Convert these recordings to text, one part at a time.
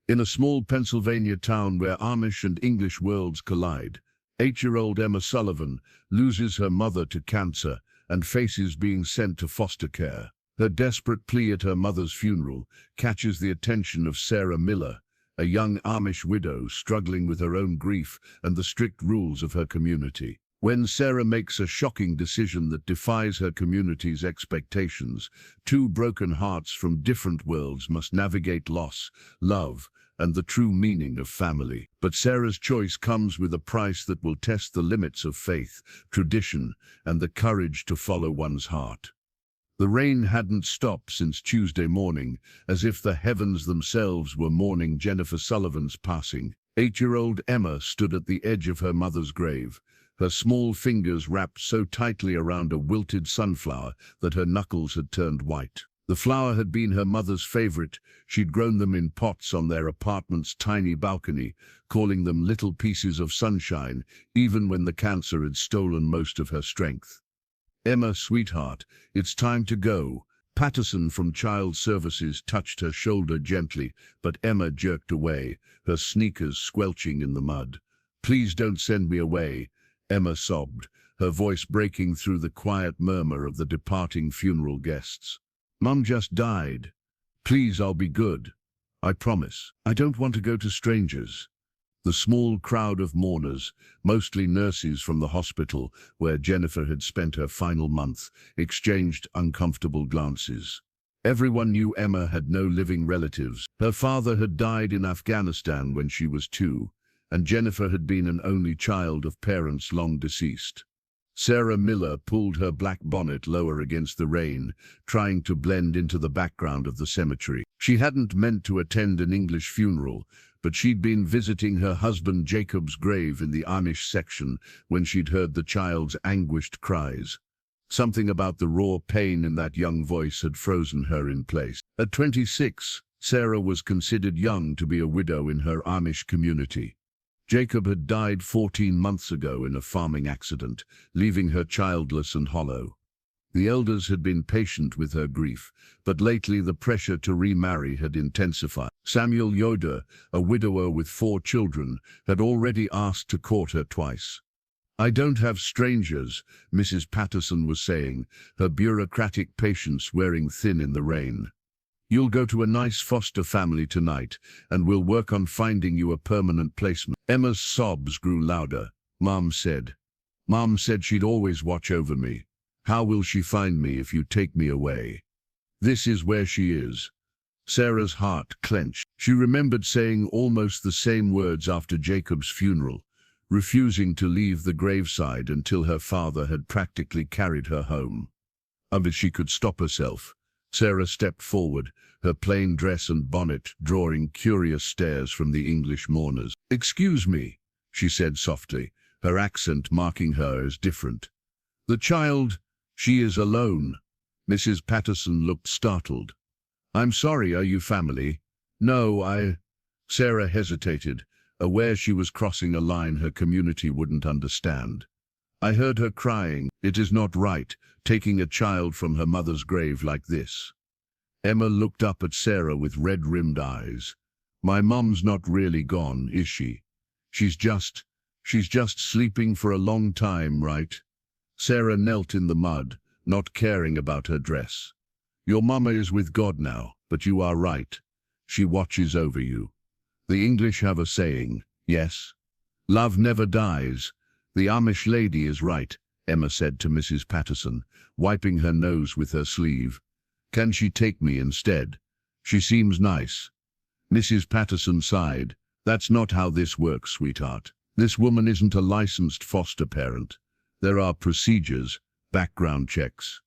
In a small Pennsylvania town where Amish and English worlds collide, 8-year-old Emma Sullivan loses her mother to cancer and faces being sent to foster care. Her desperate plea at her mother's funeral catches the attention of Sarah Miller, a young Amish widow struggling with her own grief and the strict rules of her community. When Sarah makes a shocking decision that defies her community's expectations, two broken hearts from different worlds must navigate loss, love, and the true meaning of family. But Sarah's choice comes with a price that will test the limits of faith, tradition, and the courage to follow one's heart. The rain hadn't stopped since Tuesday morning, as if the heavens themselves were mourning Jennifer Sullivan's passing. 8-year-old Emma stood at the edge of her mother's grave, her small fingers wrapped so tightly around a wilted sunflower that her knuckles had turned white. The flower had been her mother's favorite. She'd grown them in pots on their apartment's tiny balcony, calling them little pieces of sunshine, even when the cancer had stolen most of her strength. "Emma, sweetheart, it's time to go." Patterson from Child Services touched her shoulder gently, but Emma jerked away, her sneakers squelching in the mud. "Please don't send me away," Emma sobbed, her voice breaking through the quiet murmur of the departing funeral guests. "Mum just died. Please, I'll be good. I promise. I don't want to go to strangers." The small crowd of mourners, mostly nurses from the hospital where Jennifer had spent her final month, exchanged uncomfortable glances. Everyone knew Emma had no living relatives. Her father had died in Afghanistan when she was 2, and Jennifer had been an only child of parents long deceased. Sarah Miller pulled her black bonnet lower against the rain, trying to blend into the background of the cemetery. She hadn't meant to attend an English funeral, but she'd been visiting her husband Jacob's grave in the Amish section when she'd heard the child's anguished cries. Something about the raw pain in that young voice had frozen her in place. At 26, Sarah was considered young to be a widow in her Amish community. Jacob had died 14 months ago in a farming accident, leaving her childless and hollow. The elders had been patient with her grief, but lately the pressure to remarry had intensified. Samuel Yoder, a widower with 4 children, had already asked to court her twice. "I don't have strangers," Mrs. Patterson was saying, her bureaucratic patience wearing thin in the rain. "You'll go to a nice foster family tonight, and we'll work on finding you a permanent placement." Emma's sobs grew louder. Mom said she'd always watch over me. How will she find me if you take me away? This is where she is." Sarah's heart clenched. She remembered saying almost the same words after Jacob's funeral, refusing to leave the graveside until her father had practically carried her home. Until she could stop herself, Sarah stepped forward, her plain dress and bonnet drawing curious stares from the English mourners. "Excuse me," she said softly, her accent marking her as different. "The child, she is alone." Mrs. Patterson looked startled. "I'm sorry, are you family?" "No, Sarah hesitated, aware she was crossing a line her community wouldn't understand. "I heard her crying. It is not right, taking a child from her mother's grave like this." Emma looked up at Sarah with red-rimmed eyes. "My mom's not really gone, is she? She's just sleeping for a long time, right?" Sarah knelt in the mud, not caring about her dress. "Your mama is with God now, but you are right. She watches over you. The English have a saying, yes? Love never dies. The Amish lady is right," Emma said to Mrs. Patterson, wiping her nose with her sleeve. "Can she take me instead? She seems nice." Mrs. Patterson sighed. "That's not how this works, sweetheart. This woman isn't a licensed foster parent. There are procedures, background checks."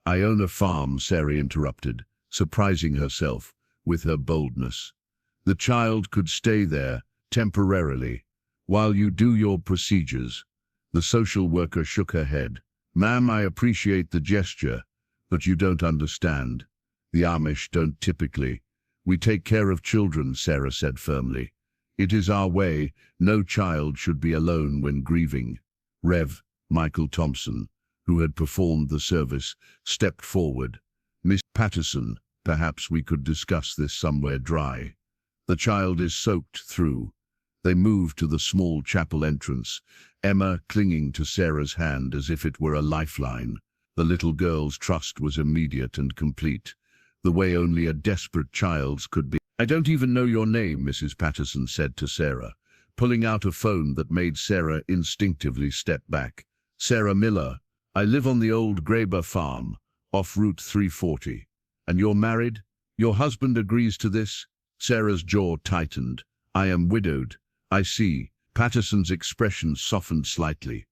"I own a farm," Sarah interrupted, surprising herself with her boldness. "The child could stay there, temporarily, while you do your procedures." The social worker shook her head. "Ma'am, I appreciate the gesture, but you don't understand. The Amish don't typically. We take care of children," Sarah said firmly. "It is our way. No child should be alone when grieving." Rev. Michael Thompson, who had performed the service, stepped forward. "Miss Patterson, perhaps we could discuss this somewhere dry." The child is soaked through. They move to the small chapel entrance, Emma clinging to Sarah's hand as if it were a lifeline. The little girl's trust was immediate and complete, the way only a desperate child's could be. "I don't even know your name," Mrs. Patterson said to Sarah, pulling out a phone that made Sarah instinctively step back. "Sarah Miller. I live on the old Graber farm, off Route 340. And you're married? Your husband agrees to this?" Sarah's jaw tightened. "I am widowed." "I see." Patterson's expression softened slightly.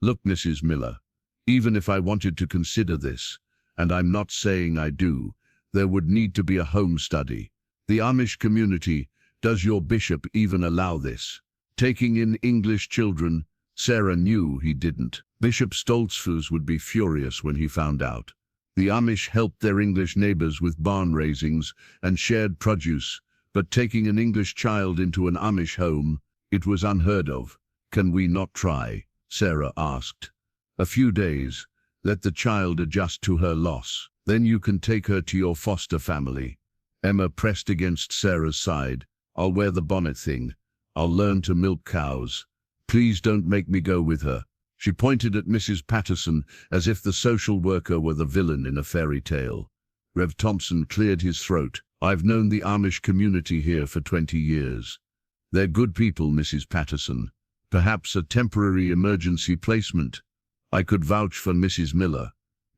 "Look, Mrs. Miller, even if I wanted to consider this, and I'm not saying I do, there would need to be a home study. The Amish community, does your bishop even allow this? Taking in English children?" Sarah knew he didn't. Bishop Stoltzfus would be furious when he found out. The Amish helped their English neighbors with barn raisings and shared produce, but taking an English child into an Amish home, it was unheard of. "Can we not try?" Sarah asked. "A few days. Let the child adjust to her loss. Then you can take her to your foster family." Emma pressed against Sarah's side. "I'll wear the bonnet thing. I'll learn to milk cows. Please don't make me go with her." She pointed at Mrs. Patterson as if the social worker were the villain in a fairy tale. Rev Thompson cleared his throat. "I've known the Amish community here for 20 years. They're good people, Mrs. Patterson. Perhaps a temporary emergency placement. I could vouch for Mrs. Miller."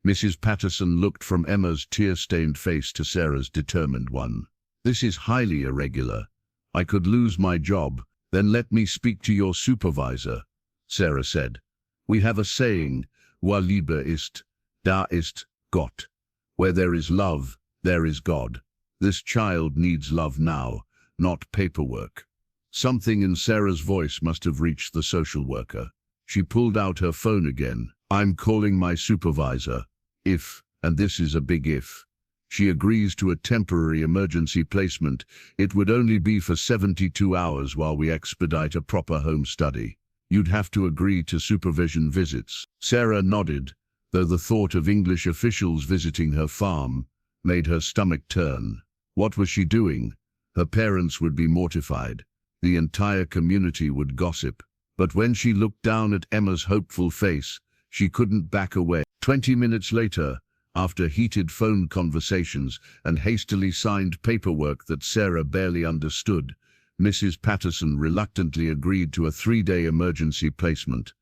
Mrs. Patterson looked from Emma's tear-stained face to Sarah's determined one. "This is highly irregular. I could lose my job." "Then let me speak to your supervisor," Sarah said. "We have a saying, wo Liebe ist, da ist Gott. Where there is love, there is God. This child needs love now, not paperwork." Something in Sarah's voice must have reached the social worker. She pulled out her phone again. "I'm calling my supervisor. If, and this is a big if, she agrees to a temporary emergency placement, it would only be for 72 hours while we expedite a proper home study. You'd have to agree to supervision visits." Sarah nodded, though the thought of English officials visiting her farm made her stomach turn. What was she doing? Her parents would be mortified. The entire community would gossip. But when she looked down at Emma's hopeful face, she couldn't back away. 20 minutes later, after heated phone conversations and hastily signed paperwork that Sarah barely understood, Mrs. Patterson reluctantly agreed to a 3-day emergency placement.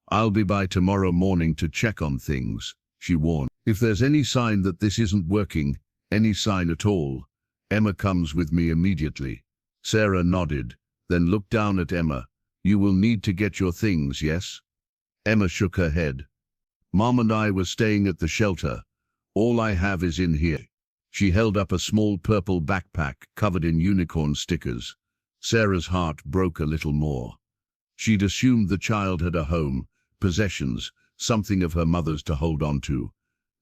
"I'll be by tomorrow morning to check on things," she warned. "If there's any sign that this isn't working, any sign at all, Emma comes with me immediately." Sarah nodded, then looked down at Emma. "You will need to get your things, yes?" Emma shook her head. "Mom and I were staying at the shelter. All I have is in here." She held up a small purple backpack covered in unicorn stickers. Sarah's heart broke a little more. She'd assumed the child had a home, possessions, something of her mother's to hold on to.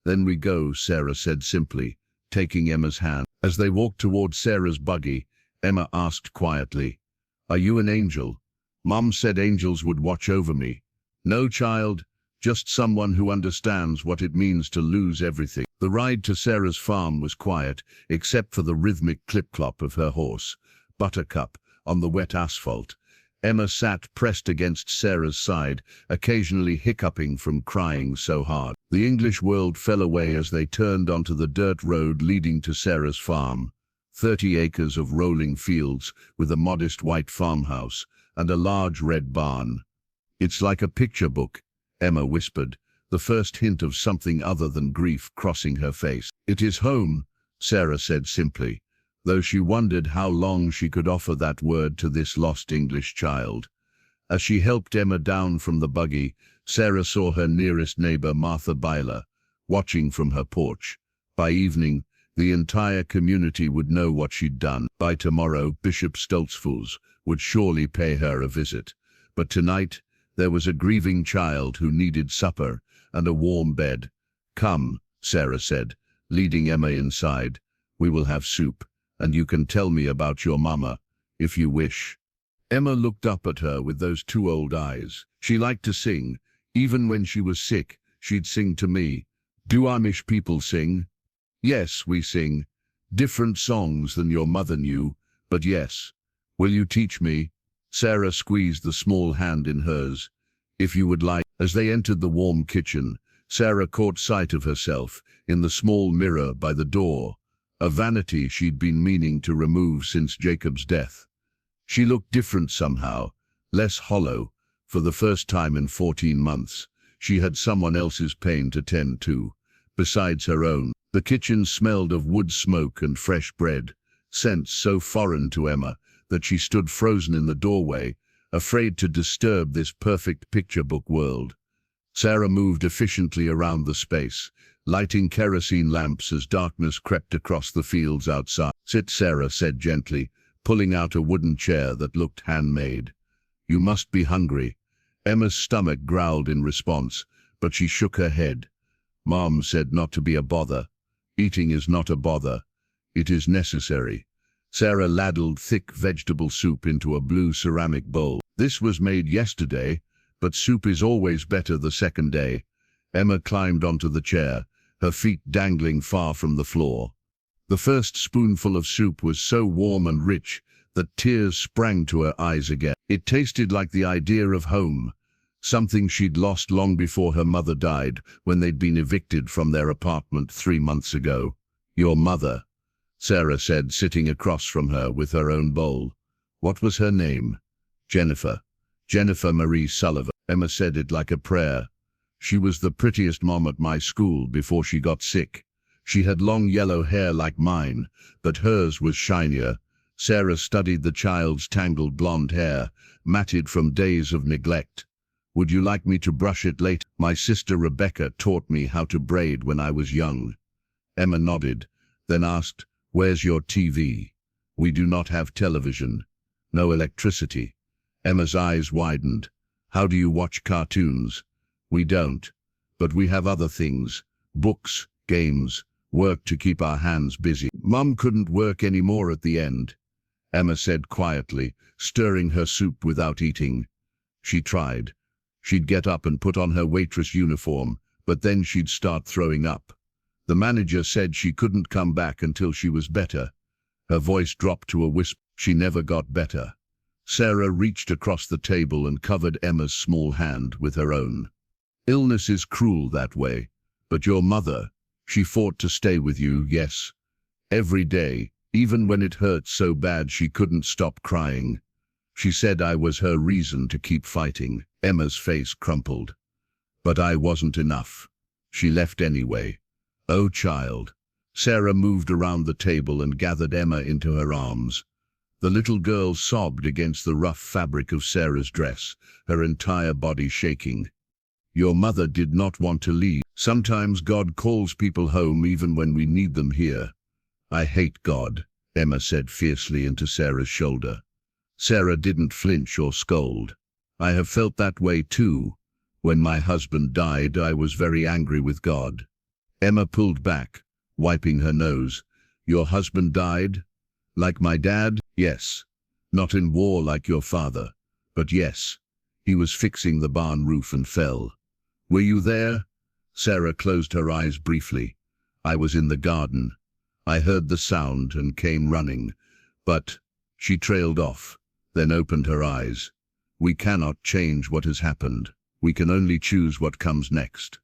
"Then we go," Sarah said simply, taking Emma's hand. As they walked toward Sarah's buggy, Emma asked quietly, "Are you an angel? Mom said angels would watch over me." "No, child, just someone who understands what it means to lose everything." The ride to Sarah's farm was quiet, except for the rhythmic clip-clop of her horse, Buttercup, on the wet asphalt. Emma sat pressed against Sarah's side, occasionally hiccuping from crying so hard. The English world fell away as they turned onto the dirt road leading to Sarah's farm. 30 acres of rolling fields with a modest white farmhouse and a large red barn. "It's like a picture book," Emma whispered, the first hint of something other than grief crossing her face. "It is home," Sarah said simply, though she wondered how long she could offer that word to this lost English child. As she helped Emma down from the buggy, Sarah saw her nearest neighbor, Martha Byler, watching from her porch. By evening, the entire community would know what she'd done. By tomorrow, Bishop Stoltzfus would surely pay her a visit. But tonight, there was a grieving child who needed supper and a warm bed. "Come," Sarah said, leading Emma inside. "We will have soup, and you can tell me about your mama, if you wish." Emma looked up at her with those two old eyes. She liked to sing. Even when she was sick, she'd sing to me. "Do Amish people sing?" "Yes, we sing. Different songs than your mother knew, But yes. Will you teach me? Sarah squeezed the small hand in hers. If you would like. As they entered the warm kitchen, Sarah caught sight of herself in the small mirror by the door, a vanity she'd been meaning to remove since Jacob's death. She looked different somehow, less hollow. For the first time in 14 months, she had someone else's pain to tend to, besides her own. The kitchen smelled of wood smoke and fresh bread, scents so foreign to Emma that she stood frozen in the doorway, afraid to disturb this perfect picture book world. Sarah moved efficiently around the space, lighting kerosene lamps as darkness crept across the fields outside. Sit, Sarah said gently, pulling out a wooden chair that looked handmade. You must be hungry. Emma's stomach growled in response, but she shook her head. Mom said not to be a bother. Eating is not a bother. It is necessary. Sarah ladled thick vegetable soup into a blue ceramic bowl. This was made yesterday, but soup is always better the second day. Emma climbed onto the chair, her feet dangling far from the floor. The first spoonful of soup was so warm and rich that tears sprang to her eyes again. It tasted like the idea of home, something she'd lost long before her mother died, when they'd been evicted from their apartment 3 months ago. Your mother, Sarah said, sitting across from her with her own bowl. What was her name? Jennifer. Jennifer Marie Sullivan. Emma said it like a prayer. She was the prettiest mom at my school before she got sick. She had long yellow hair like mine, but hers was shinier. Sarah studied the child's tangled blonde hair, matted from days of neglect. Would you like me to brush it later? My sister Rebecca taught me how to braid when I was young. Emma nodded, then asked, Where's your TV? We do not have television. No electricity. Emma's eyes widened. How do you watch cartoons? We don't. But we have other things. Books, games, work to keep our hands busy. Mum couldn't work anymore at the end, Emma said quietly, stirring her soup without eating. She tried. She'd get up and put on her waitress uniform, but then she'd start throwing up. The manager said she couldn't come back until she was better. Her voice dropped to a whisper. She never got better. Sarah reached across the table and covered Emma's small hand with her own. Illness is cruel that way. But your mother, she fought to stay with you, yes. Every day, even when it hurt so bad she couldn't stop crying. She said I was her reason to keep fighting. Emma's face crumpled. But I wasn't enough. She left anyway. Oh, child. Sarah moved around the table and gathered Emma into her arms. The little girl sobbed against the rough fabric of Sarah's dress, her entire body shaking. Your mother did not want to leave. Sometimes God calls people home even when we need them here. I hate God, Emma said fiercely into Sarah's shoulder. Sarah didn't flinch or scold. I have felt that way too. When my husband died, I was very angry with God. Emma pulled back, wiping her nose. Your husband died? Like my dad? Yes. Not in war like your father, but yes. He was fixing the barn roof and fell. Were you there? Sarah closed her eyes briefly. I was in the garden. I heard the sound and came running, but she trailed off, then opened her eyes. We cannot change what has happened. We can only choose what comes next.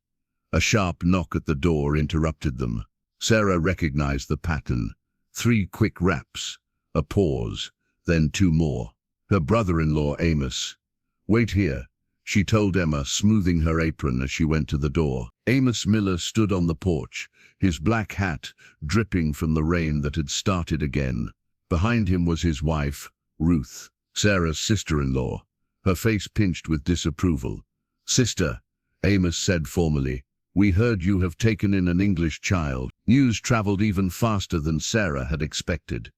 A sharp knock at the door interrupted them. Sarah recognized the pattern. 3 quick raps, a pause, then 2 more. Her brother-in-law, Amos. Wait here, she told Emma, smoothing her apron as she went to the door. Amos Miller stood on the porch, his black hat dripping from the rain that had started again. Behind him was his wife, Ruth, Sarah's sister-in-law, her face pinched with disapproval. Sister, Amos said formally, we heard you have taken in an English child. News traveled even faster than Sarah had expected.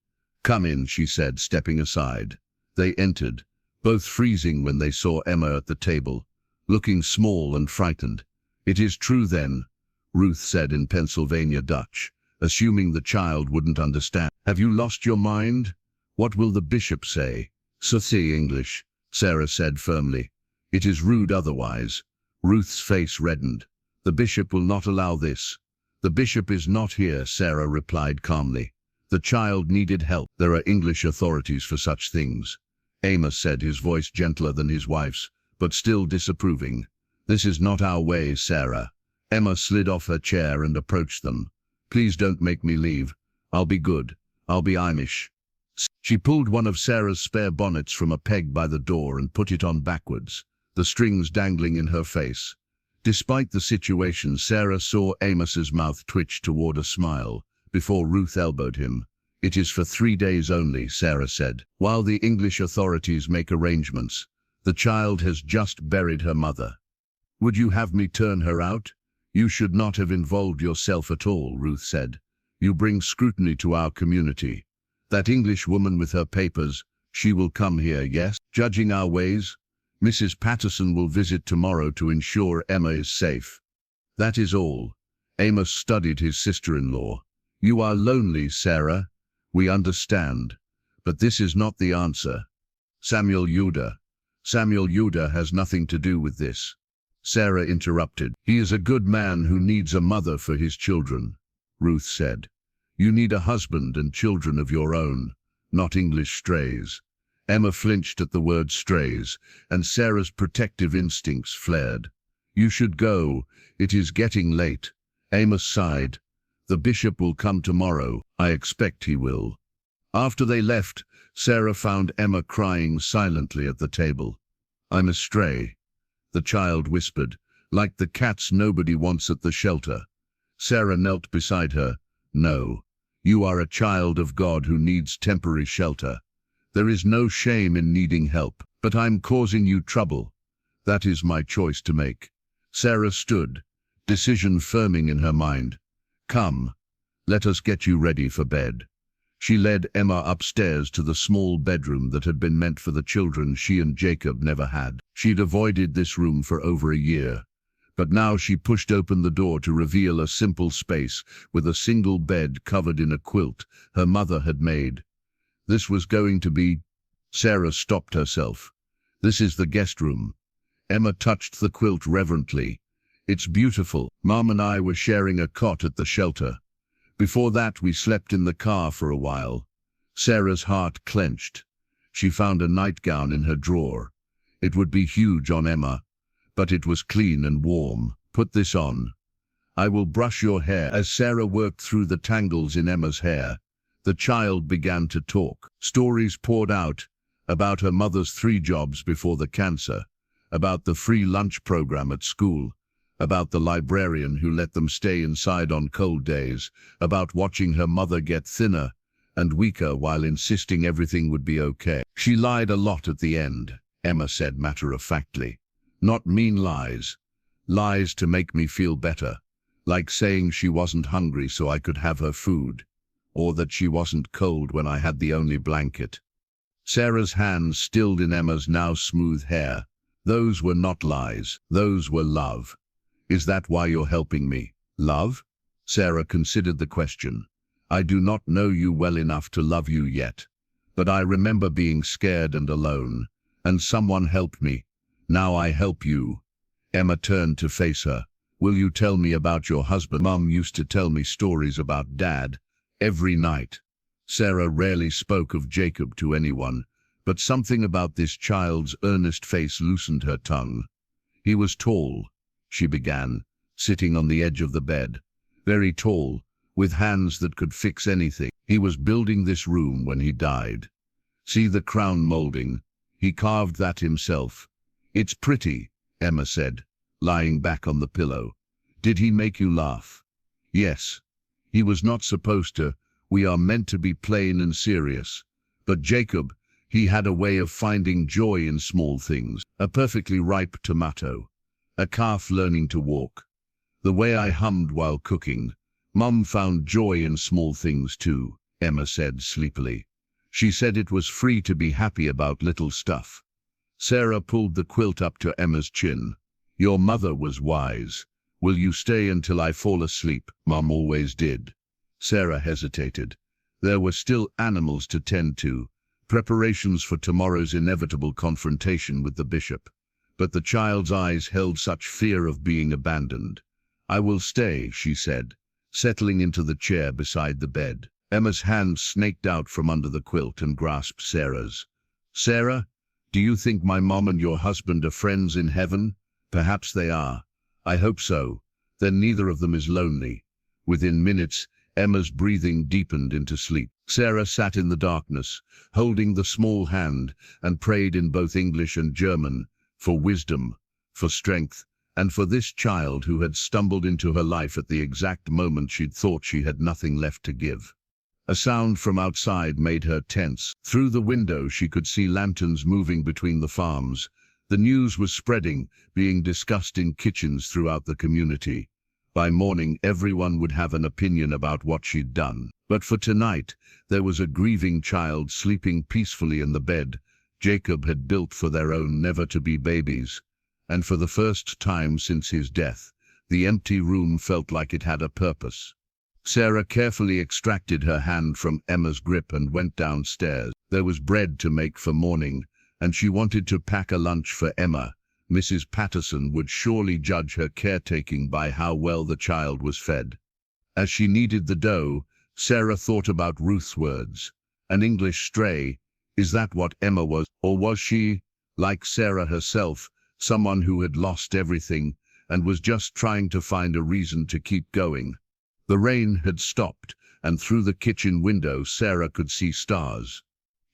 Come in, she said, stepping aside. They entered, both freezing when they saw Emma at the table, looking small and frightened. It is true then, Ruth said in Pennsylvania Dutch, assuming the child wouldn't understand. Have you lost your mind? What will the bishop say? Sussy English, Sarah said firmly. It is rude otherwise. Ruth's face reddened. The bishop will not allow this. The bishop is not here, Sarah replied calmly. The child needed help. There are English authorities for such things, Amos said, his voice gentler than his wife's, but still disapproving. This is not our way, Sarah. Emma slid off her chair and approached them. Please don't make me leave. I'll be good. I'll be Amish. She pulled one of Sarah's spare bonnets from a peg by the door and put it on backwards, the strings dangling in her face. Despite the situation, Sarah saw Amos's mouth twitch toward a smile before Ruth elbowed him. It is for 3 days only, Sarah said, while the English authorities make arrangements. The child has just buried her mother. Would you have me turn her out? You should not have involved yourself at all, Ruth said. You bring scrutiny to our community. That English woman with her papers, she will come here, yes? Judging our ways? Mrs. Patterson will visit tomorrow to ensure Emma is safe. That is all. Amos studied his sister-in-law. You are lonely, Sarah. We understand. But this is not the answer. Samuel Yuda has nothing to do with this. Sarah interrupted. He is a good man who needs a mother for his children, Ruth said. You need a husband and children of your own, not English strays. Emma flinched at the word strays, and Sarah's protective instincts flared. You should go. It is getting late. Amos sighed. The bishop will come tomorrow. I expect he will. After they left, Sarah found Emma crying silently at the table. I'm a stray, the child whispered, like the cats nobody wants at the shelter. Sarah knelt beside her. No, you are a child of God who needs temporary shelter. There is no shame in needing help, but I'm causing you trouble. That is my choice to make. Sarah stood, decision firming in her mind. Come, let us get you ready for bed. She led Emma upstairs to the small bedroom that had been meant for the children she and Jacob never had. She'd avoided this room for over a year, but now she pushed open the door to reveal a simple space with a single bed covered in a quilt her mother had made. This was going to be... Sarah stopped herself. This is the guest room. Emma touched the quilt reverently. It's beautiful. Mom and I were sharing a cot at the shelter. Before that, we slept in the car for a while. Sarah's heart clenched. She found a nightgown in her drawer. It would be huge on Emma, but it was clean and warm. Put this on. I will brush your hair. As Sarah worked through the tangles in Emma's hair, the child began to talk. Stories poured out about her mother's 3 jobs before the cancer, about the free lunch program at school, about the librarian who let them stay inside on cold days, about watching her mother get thinner and weaker while insisting everything would be okay. She lied a lot at the end, Emma said matter-of-factly. Not mean lies. Lies to make me feel better, like saying she wasn't hungry so I could have her food, or that she wasn't cold when I had the only blanket. Sarah's hands stilled in Emma's now smooth hair. Those were not lies. Those were love. Is that why you're helping me? Love? Sarah considered the question. I do not know you well enough to love you yet, but I remember being scared and alone, and someone helped me. Now I help you. Emma turned to face her. Will you tell me about your husband? Mum used to tell me stories about Dad every night. Sarah rarely spoke of Jacob to anyone, but something about this child's earnest face loosened her tongue. He was tall, she began, sitting on the edge of the bed. Very tall, with hands that could fix anything. He was building this room when he died. See the crown molding? He carved that himself. It's pretty, Emma said, lying back on the pillow. Did he make you laugh? Yes. He was not supposed to. We are meant to be plain and serious. But Jacob, he had a way of finding joy in small things. A perfectly ripe tomato. A calf learning to walk. The way I hummed while cooking. Mum found joy in small things too, Emma said sleepily. She said it was free to be happy about little stuff. Sarah pulled the quilt up to Emma's chin. Your mother was wise. Will you stay until I fall asleep? Mum always did. Sarah hesitated. There were still animals to tend to, preparations for tomorrow's inevitable confrontation with the bishop. But the child's eyes held such fear of being abandoned. I will stay, she said, settling into the chair beside the bed. Emma's hand snaked out from under the quilt and grasped Sarah's. "Sarah, do you think my mom and your husband are friends in heaven? Perhaps they are. I hope so. Then neither of them is lonely." Within minutes, Emma's breathing deepened into sleep. Sarah sat in the darkness, holding the small hand, and prayed in both English and German, for wisdom, for strength, and for this child who had stumbled into her life at the exact moment she'd thought she had nothing left to give. A sound from outside made her tense. Through the window she could see lanterns moving between the farms. The news was spreading, being discussed in kitchens throughout the community. By morning everyone would have an opinion about what she'd done. But for tonight, there was a grieving child sleeping peacefully in the bed Jacob had built for their own never-to-be babies. And for the first time since his death, the empty room felt like it had a purpose. Sarah carefully extracted her hand from Emma's grip and went downstairs. There was bread to make for morning, and she wanted to pack a lunch for Emma. Mrs. Patterson would surely judge her caretaking by how well the child was fed. As she kneaded the dough, Sarah thought about Ruth's words. An English stray, is that what Emma was? Or was she, like Sarah herself, someone who had lost everything and was just trying to find a reason to keep going? The rain had stopped, and through the kitchen window Sarah could see stars.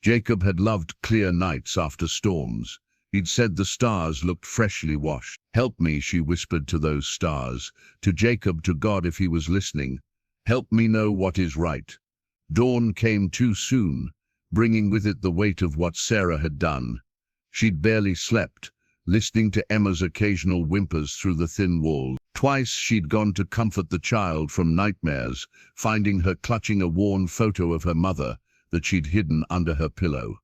Jacob had loved clear nights after storms. He'd said the stars looked freshly washed. "Help me," she whispered to those stars, to Jacob, to God if he was listening. "Help me know what is right." Dawn came too soon, bringing with it the weight of what Sarah had done. She'd barely slept, listening to Emma's occasional whimpers through the thin wall. Twice she'd gone to comfort the child from nightmares, finding her clutching a worn photo of her mother that she'd hidden under her pillow.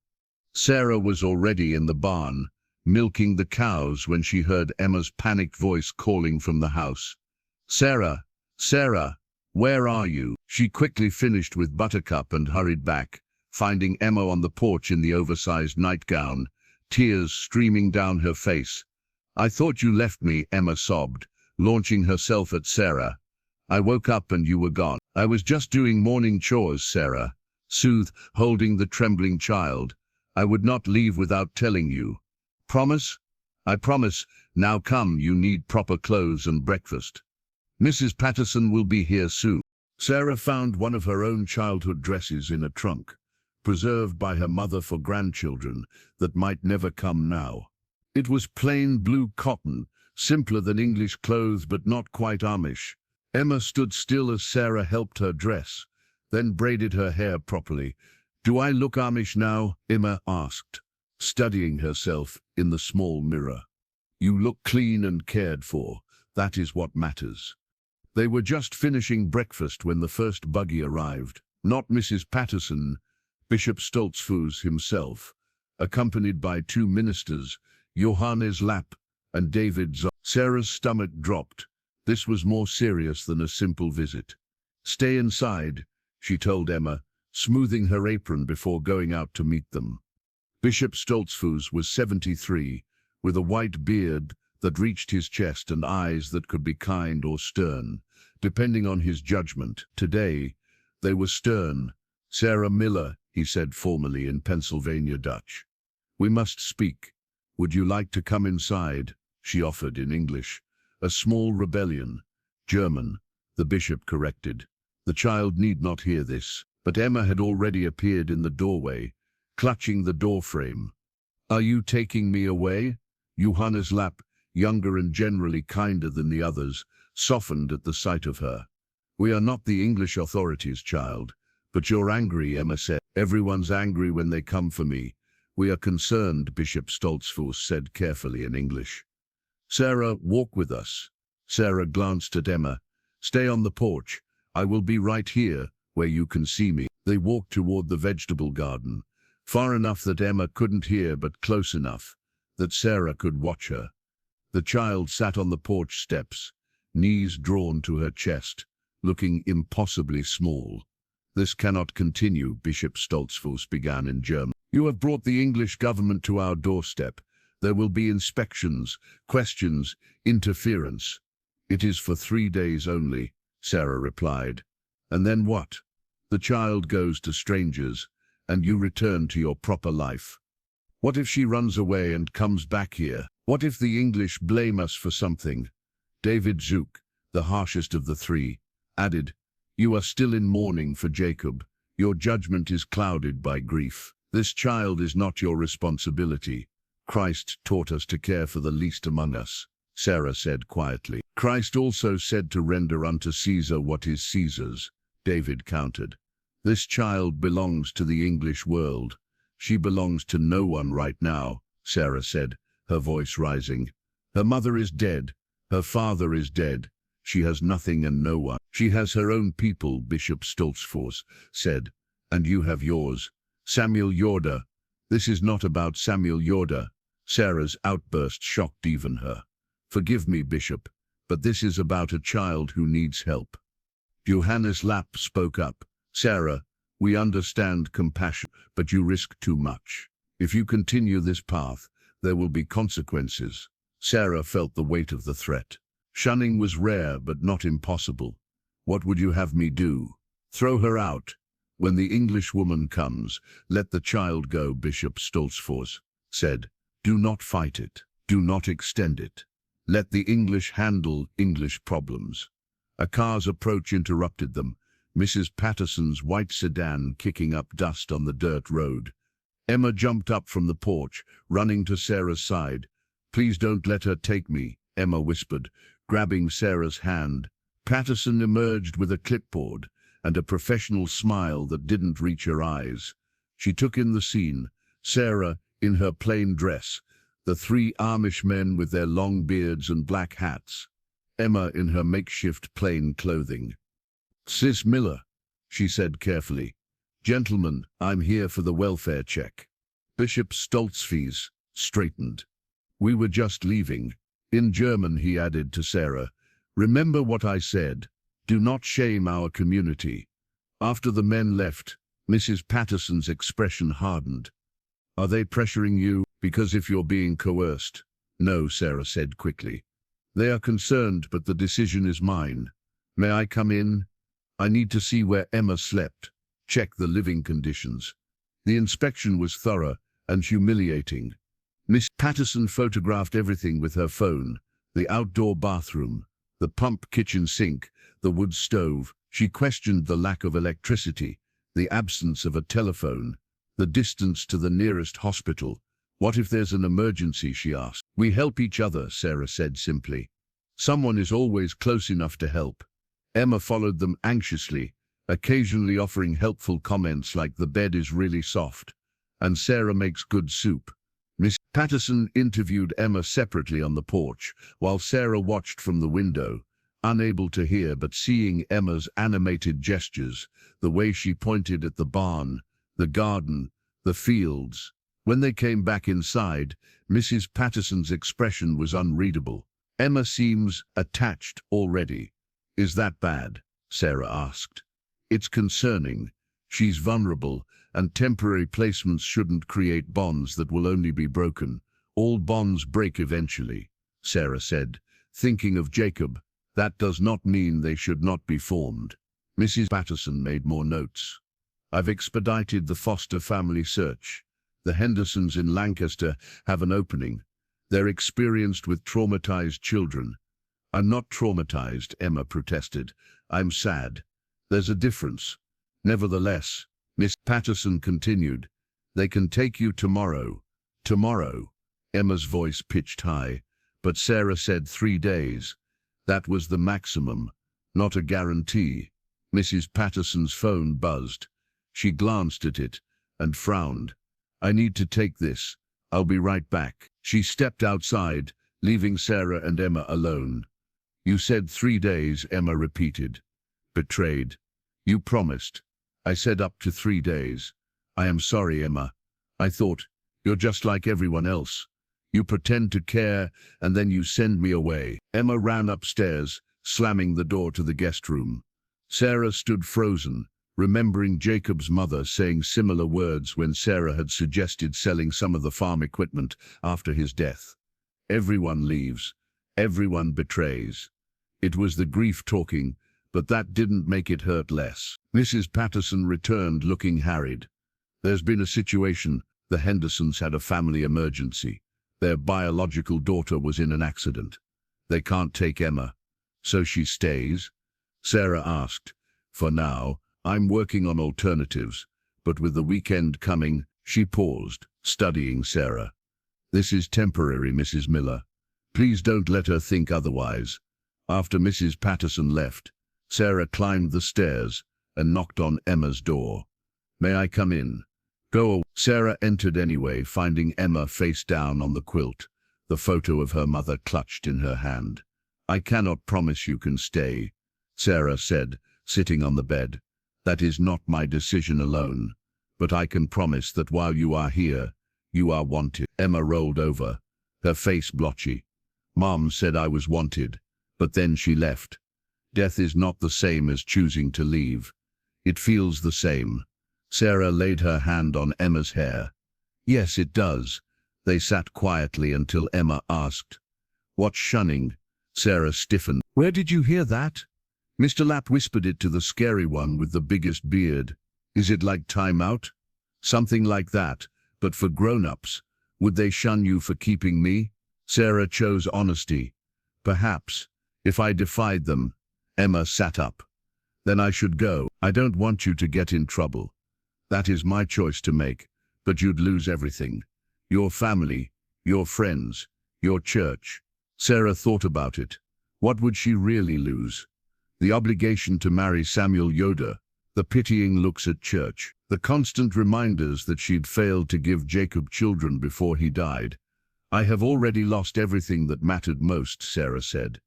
Sarah was already in the barn, milking the cows, when she heard Emma's panicked voice calling from the house. "Sarah, Sarah, where are you?" She quickly finished with Buttercup and hurried back, finding Emma on the porch in the oversized nightgown, tears streaming down her face. "I thought you left me," Emma sobbed, launching herself at Sarah. "I woke up and you were gone." "I was just doing morning chores," Sarah soothed, holding the trembling child. "I would not leave without telling you." "Promise?" "I promise. Now come, you need proper clothes and breakfast. Mrs. Patterson will be here soon." Sarah found one of her own childhood dresses in a trunk, preserved by her mother for grandchildren that might never come now. It was plain blue cotton, simpler than English clothes but not quite Amish. Emma stood still as Sarah helped her dress, then braided her hair properly. "Do I look Amish now?" Emma asked, studying herself in the small mirror. "You look clean and cared for. That is what matters." They were just finishing breakfast when the first buggy arrived. Not Mrs. Patterson, Bishop Stoltzfus himself, accompanied by 2 ministers, Johannes Lapp and David Z. Sarah's stomach dropped. This was more serious than a simple visit. "Stay inside," she told Emma, smoothing her apron before going out to meet them. Bishop Stoltzfus was 73, with a white beard that reached his chest and eyes that could be kind or stern, depending on his judgment. Today, they were stern. "Sarah Miller," he said formally in Pennsylvania Dutch. "We must speak. Would you like to come inside?" she offered in English. "A small rebellion." "German," the bishop corrected. The child need not hear this, but Emma had already appeared in the doorway, clutching the doorframe. "Are you taking me away?" Johannes Lapp, younger and generally kinder than the others, softened at the sight of her. "We are not the English authorities, child. But you're angry," Emma said. "Everyone's angry when they come for me. We are concerned," Bishop Stoltzfus said carefully in English. "Sarah, walk with us." Sarah glanced at Emma. "Stay on the porch. I will be right here, where you can see me." They walked toward the vegetable garden, far enough that Emma couldn't hear but close enough that Sarah could watch her. The child sat on the porch steps, knees drawn to her chest, looking impossibly small. "This cannot continue," Bishop Stoltzfus began in German. "You have brought the English government to our doorstep. There will be inspections, questions, interference." "It is for 3 days only," Sarah replied. "And then what?" The child goes to strangers, and you return to your proper life. What if she runs away and comes back here? What if the English blame us for something? David Zook, the harshest of the three, added, "You are still in mourning for Jacob. Your judgment is clouded by grief. This child is not your responsibility. Christ taught us to care for the least among us," Sarah said quietly. "Christ also said to render unto Caesar what is Caesar's," David countered. "This child belongs to the English world. She belongs to no one right now," Sarah said, her voice rising. "Her mother is dead. Her father is dead. She has nothing and no one. She has her own people," Bishop Stoltzfors said, "and you have yours. Samuel Yorda." "This is not about Samuel Yorda." Sarah's outburst shocked even her. "Forgive me, Bishop, but this is about a child who needs help." Johannes Lapp spoke up. "Sarah, we understand compassion, but you risk too much. If you continue this path, there will be consequences." Sarah felt the weight of the threat. Shunning was rare but not impossible. "What would you have me do?" "Throw her out. When the English woman comes, let the child go," Bishop Stoltzfors said. "Do not fight it. Do not extend it. Let the English handle English problems." A car's approach interrupted them, Mrs. Patterson's white sedan kicking up dust on the dirt road. Emma jumped up from the porch, running to Sarah's side. "Please don't let her take me," Emma whispered, grabbing Sarah's hand. Patterson emerged with a clipboard and a professional smile that didn't reach her eyes. She took in the scene, Sarah in her plain dress, the three Amish men with their long beards and black hats, Emma in her makeshift plain clothing. "Sis Miller," she said carefully. "Gentlemen, I'm here for the welfare check." Bishop Stoltzfors straightened. "We were just leaving." In German he added to Sarah, "Remember what I said. Do not shame our community." After the men left, Mrs. Patterson's expression hardened. "Are they pressuring you? Because if you're being coerced." "No," Sarah said quickly. "They are concerned, but the decision is mine. May I come in? I need to see where Emma slept. Check the living conditions." The inspection was thorough and humiliating. Miss Patterson photographed everything with her phone: the outdoor bathroom, the pump kitchen sink, the wood stove. She questioned the lack of electricity, the absence of a telephone, the distance to the nearest hospital. "What if there's an emergency?" she asked. "We help each other," Sarah said simply. "Someone is always close enough to help." Emma followed them anxiously, occasionally offering helpful comments like "the bed is really soft," and "Sarah makes good soup." Miss Patterson interviewed Emma separately on the porch, while Sarah watched from the window, unable to hear but seeing Emma's animated gestures, the way she pointed at the barn, the garden, the fields. When they came back inside, Mrs. Patterson's expression was unreadable. "Emma seems attached already." "Is that bad?" Sarah asked. "It's concerning. She's vulnerable, and temporary placements shouldn't create bonds that will only be broken. All bonds break eventually," Sarah said, thinking of Jacob. "That does not mean they should not be formed." Mrs. Patterson made more notes. "I've expedited the foster family search. The Hendersons in Lancaster have an opening. They're experienced with traumatized children." "I'm not traumatized," Emma protested. "I'm sad. There's a difference." "Nevertheless," Miss Patterson continued, "they can take you tomorrow." "Tomorrow?" Emma's voice pitched high, but Sarah said 3 days. That was the maximum, not a guarantee. Mrs. Patterson's phone buzzed. She glanced at it and frowned. "I need to take this. I'll be right back." She stepped outside, leaving Sarah and Emma alone. "You said 3 days," Emma repeated. Betrayed. "You promised." "I said up to 3 days." "I am sorry, Emma. I thought, you're just like everyone else. You pretend to care, and then you send me away." Emma ran upstairs, slamming the door to the guest room. Sarah stood frozen, remembering Jacob's mother saying similar words when Sarah had suggested selling some of the farm equipment after his death. Everyone leaves. Everyone betrays. It was the grief talking, but that didn't make it hurt less. Mrs. Patterson returned looking harried. There's been a situation. The Hendersons had a family emergency. Their biological daughter was in an accident. They can't take Emma. So she stays? Sarah asked. For now, I'm working on alternatives, but with the weekend coming, she paused, studying Sarah. This is temporary, Mrs. Miller. Please don't let her think otherwise. After Mrs. Patterson left, Sarah climbed the stairs and knocked on Emma's door. May I come in? Go away. Sarah entered anyway, finding Emma face down on the quilt, the photo of her mother clutched in her hand. I cannot promise you can stay, Sarah said, sitting on the bed. That is not my decision alone, but I can promise that while you are here, you are wanted. Emma rolled over, her face blotchy. Mom said I was wanted, but then she left. Death is not the same as choosing to leave. It feels the same. Sarah laid her hand on Emma's hair. Yes, it does. They sat quietly until Emma asked, What's shunning? Sarah stiffened. Where did you hear that? Mr. Lapp whispered it to the scary one with the biggest beard. Is it like time out? Something like that, but for grown-ups. Would they shun you for keeping me? Sarah chose honesty. Perhaps, if I defied them. Emma sat up. Then I should go. I don't want you to get in trouble. That is my choice to make, but you'd lose everything. Your family, your friends, your church. Sarah thought about it. What would she really lose? The obligation to marry Samuel Yoder, the pitying looks at church, the constant reminders that she'd failed to give Jacob children before he died. I have already lost everything that mattered most, Sarah said.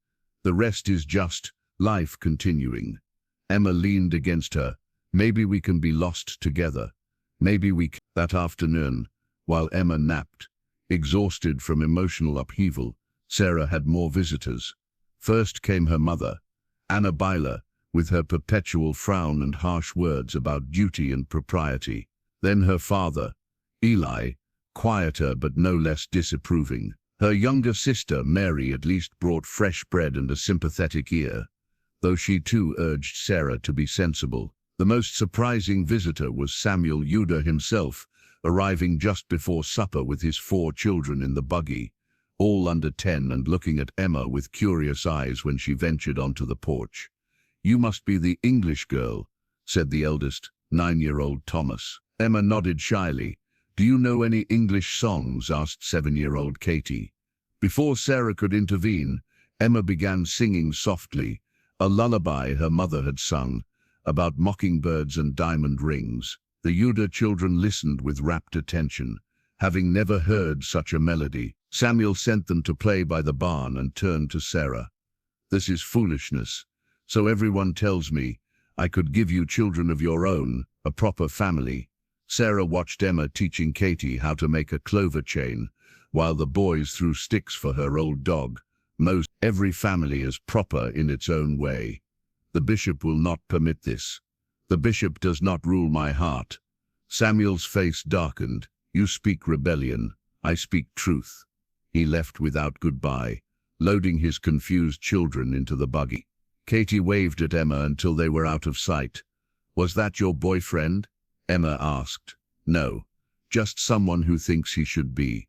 The rest is just life continuing. Emma leaned against her. Maybe we can be lost together. Maybe we can. That afternoon, while Emma napped, exhausted from emotional upheaval, Sarah had more visitors. First came her mother, Anna Byler, with her perpetual frown and harsh words about duty and propriety. Then her father, Eli, quieter but no less disapproving. Her younger sister, Mary, at least brought fresh bread and a sympathetic ear, though she too urged Sarah to be sensible. The most surprising visitor was Samuel Yoder himself, arriving just before supper with his 4 children in the buggy, all under 10 and looking at Emma with curious eyes when she ventured onto the porch. You must be the English girl, said the eldest, 9-year-old Thomas. Emma nodded shyly. Do you know any English songs? Asked 7-year-old Katie. Before Sarah could intervene, Emma began singing softly, a lullaby her mother had sung, about mockingbirds and diamond rings. The Yoder children listened with rapt attention, having never heard such a melody. Samuel sent them to play by the barn and turned to Sarah. This is foolishness. So everyone tells me I could give you children of your own, a proper family. Sarah watched Emma teaching Katie how to make a clover chain, while the boys threw sticks for her old dog. Most every family is proper in its own way. The bishop will not permit this. The bishop does not rule my heart. Samuel's face darkened. You speak rebellion. I speak truth. He left without goodbye, loading his confused children into the buggy. Katie waved at Emma until they were out of sight. Was that your boyfriend? Emma asked. No, just someone who thinks he should be.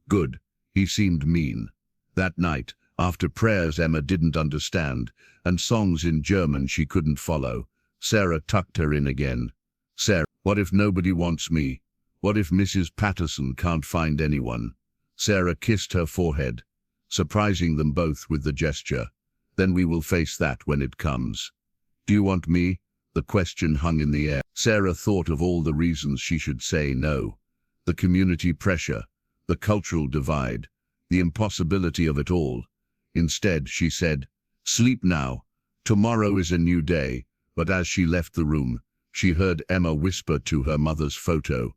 Good. He seemed mean. That night, after prayers Emma didn't understand, and songs in German she couldn't follow, Sarah tucked her in again. Sarah, what if nobody wants me? What if Mrs. Patterson can't find anyone? Sarah kissed her forehead, surprising them both with the gesture. Then we will face that when it comes. Do you want me? The question hung in the air. Sarah thought of all the reasons she should say no. The community pressure, the cultural divide, the impossibility of it all. Instead, she said, sleep now. Tomorrow is a new day. But as she left the room, she heard Emma whisper to her mother's photo.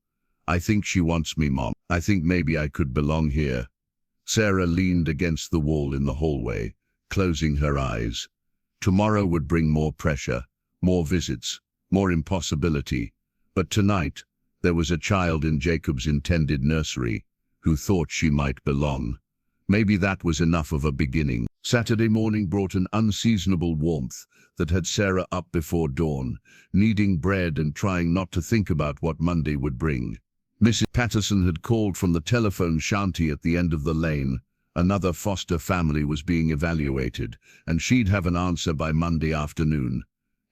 I think she wants me, Mom. I think maybe I could belong here. Sarah leaned against the wall in the hallway, closing her eyes. Tomorrow would bring more pressure, more visits, more impossibility. But tonight, there was a child in Jacob's intended nursery who thought she might belong. Maybe that was enough of a beginning. Saturday morning brought an unseasonable warmth that had Sarah up before dawn, kneading bread and trying not to think about what Monday would bring. Mrs. Patterson had called from the telephone shanty at the end of the lane. Another foster family was being evaluated, and she'd have an answer by Monday afternoon.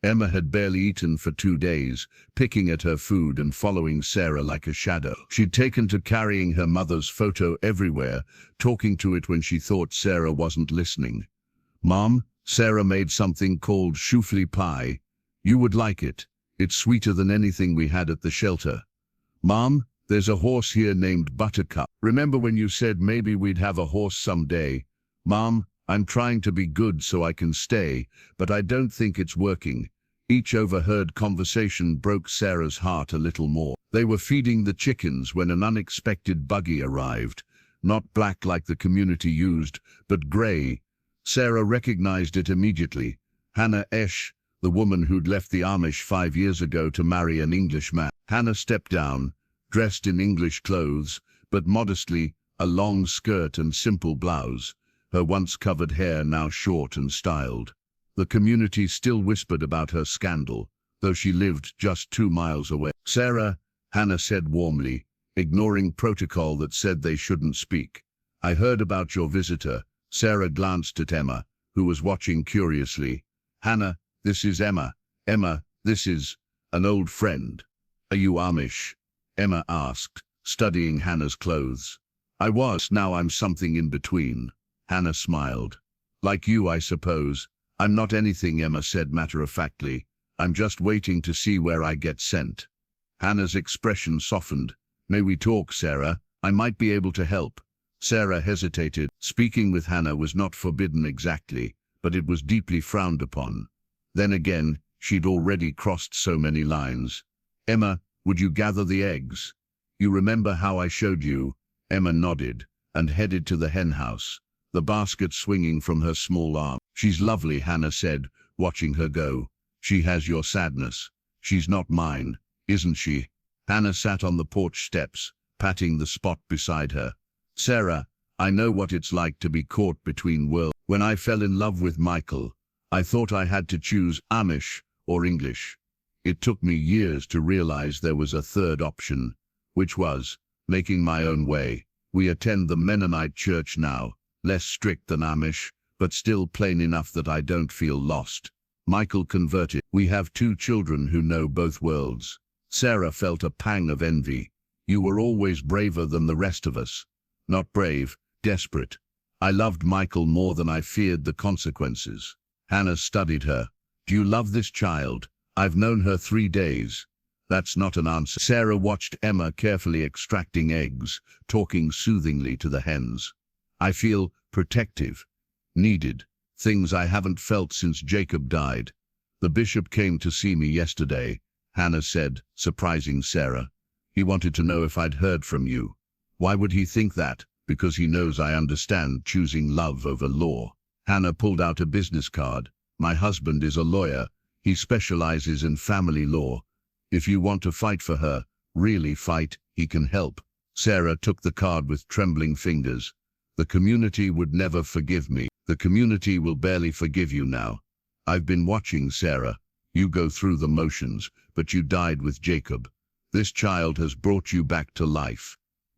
Emma had barely eaten for 2 days, picking at her food and following Sarah like a shadow. She'd taken to carrying her mother's photo everywhere, talking to it when she thought Sarah wasn't listening. "Mom, Sarah made something called choufle pie. You would like it. It's sweeter than anything we had at the shelter. Mom, there's a horse here named Buttercup. Remember when you said maybe we'd have a horse someday? Mom, I'm trying to be good so I can stay, but I don't think it's working." Each overheard conversation broke Sarah's heart a little more. They were feeding the chickens when an unexpected buggy arrived. Not black like the community used, but grey. Sarah recognized it immediately. Hannah Esch, the woman who'd left the Amish 5 years ago to marry an English man. Hannah stepped down, dressed in English clothes, but modestly, a long skirt and simple blouse. Her once covered hair now short and styled. The community still whispered about her scandal, though she lived just 2 miles away. "Sarah," Hannah said warmly, ignoring protocol that said they shouldn't speak. "I heard about your visitor." Sarah glanced at Emma, who was watching curiously. "Hannah, this is Emma. Emma, this is an old friend." "Are you Amish?" Emma asked, studying Hannah's clothes. "I was, now I'm something in between." Hannah smiled. "Like you, I suppose." "I'm not anything," Emma said matter-of-factly. "I'm just waiting to see where I get sent." Hannah's expression softened. "May we talk, Sarah? I might be able to help." Sarah hesitated. Speaking with Hannah was not forbidden exactly, but it was deeply frowned upon. Then again, she'd already crossed so many lines. "Emma, would you gather the eggs? You remember how I showed you?" Emma nodded, and headed to the hen house, the basket swinging from her small arm. "She's lovely," Hannah said, watching her go. "She has your sadness. She's not mine, isn't she?" Hannah sat on the porch steps, patting the spot beside her. "Sarah, I know what it's like to be caught between worlds. When I fell in love with Michael, I thought I had to choose Amish or English. It took me years to realize there was a third option, which was making my own way. We attend the Mennonite church now, less strict than Amish, but still plain enough that I don't feel lost. Michael converted. We have 2 children who know both worlds." Sarah felt a pang of envy. "You were always braver than the rest of us." "Not brave, desperate. I loved Michael more than I feared the consequences." Hannah studied her. "Do you love this child? I've known her 3 days. That's not an answer." Sarah watched Emma carefully extracting eggs, talking soothingly to the hens. "I feel protective, needed, things I haven't felt since Jacob died. The bishop came to see me yesterday," Hannah said, surprising Sarah. "He wanted to know if I'd heard from you." "Why would he think that?" "Because he knows I understand choosing love over law." Hannah pulled out a business card. "My husband is a lawyer. He specializes in family law. If you want to fight for her, really fight, he can help." Sarah took the card with trembling fingers. "The community would never forgive me." "The community will barely forgive you now. I've been watching, Sarah. You go through the motions, but you died with Jacob. This child has brought you back to life.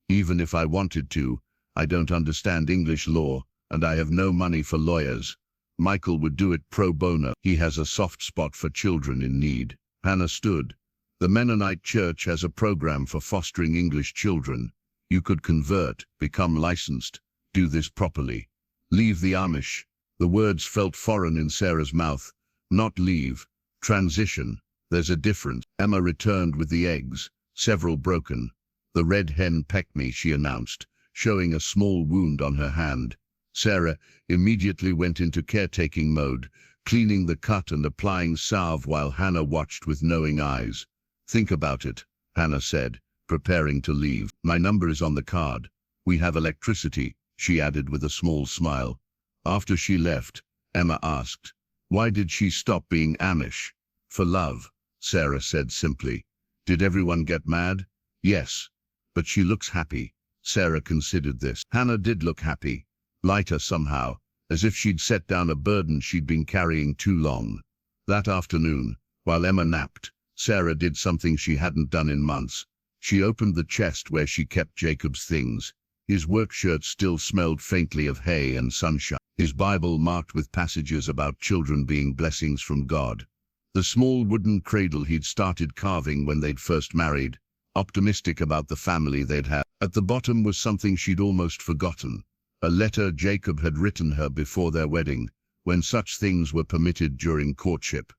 Even if I wanted to, I don't understand English law, and I have no money for lawyers. Michael would do it pro bono. He has a soft spot for children in need." Hannah stood. "The Mennonite Church has a program for fostering English children. You could convert, become licensed, do this properly. Leave the Amish." The words felt foreign in Sarah's mouth. "Not leave. Transition. There's a difference." Emma returned with the eggs, several broken. "The red hen pecked me," she announced, showing a small wound on her hand. Sarah immediately went into caretaking mode, cleaning the cut and applying salve while Hannah watched with knowing eyes. "Think about it," Hannah said, preparing to leave. "My number is on the card. We have electricity," she added with a small smile. After she left, Emma asked, "Why did she stop being Amish?" "For love," Sarah said simply. "Did everyone get mad?" "Yes. But she looks happy." Sarah considered this. Hannah did look happy. lighter somehow, as if she'd set down a burden she'd been carrying too long. That afternoon, while Emma napped, Sarah did something she hadn't done in months. She opened the chest where she kept Jacob's things. His work shirt still smelled faintly of hay and sunshine. His Bible marked with passages about children being blessings from God. The small wooden cradle he'd started carving when they'd first married, optimistic about the family they'd have. At the bottom was something she'd almost forgotten, a letter Jacob had written her before their wedding, when such things were permitted during courtship.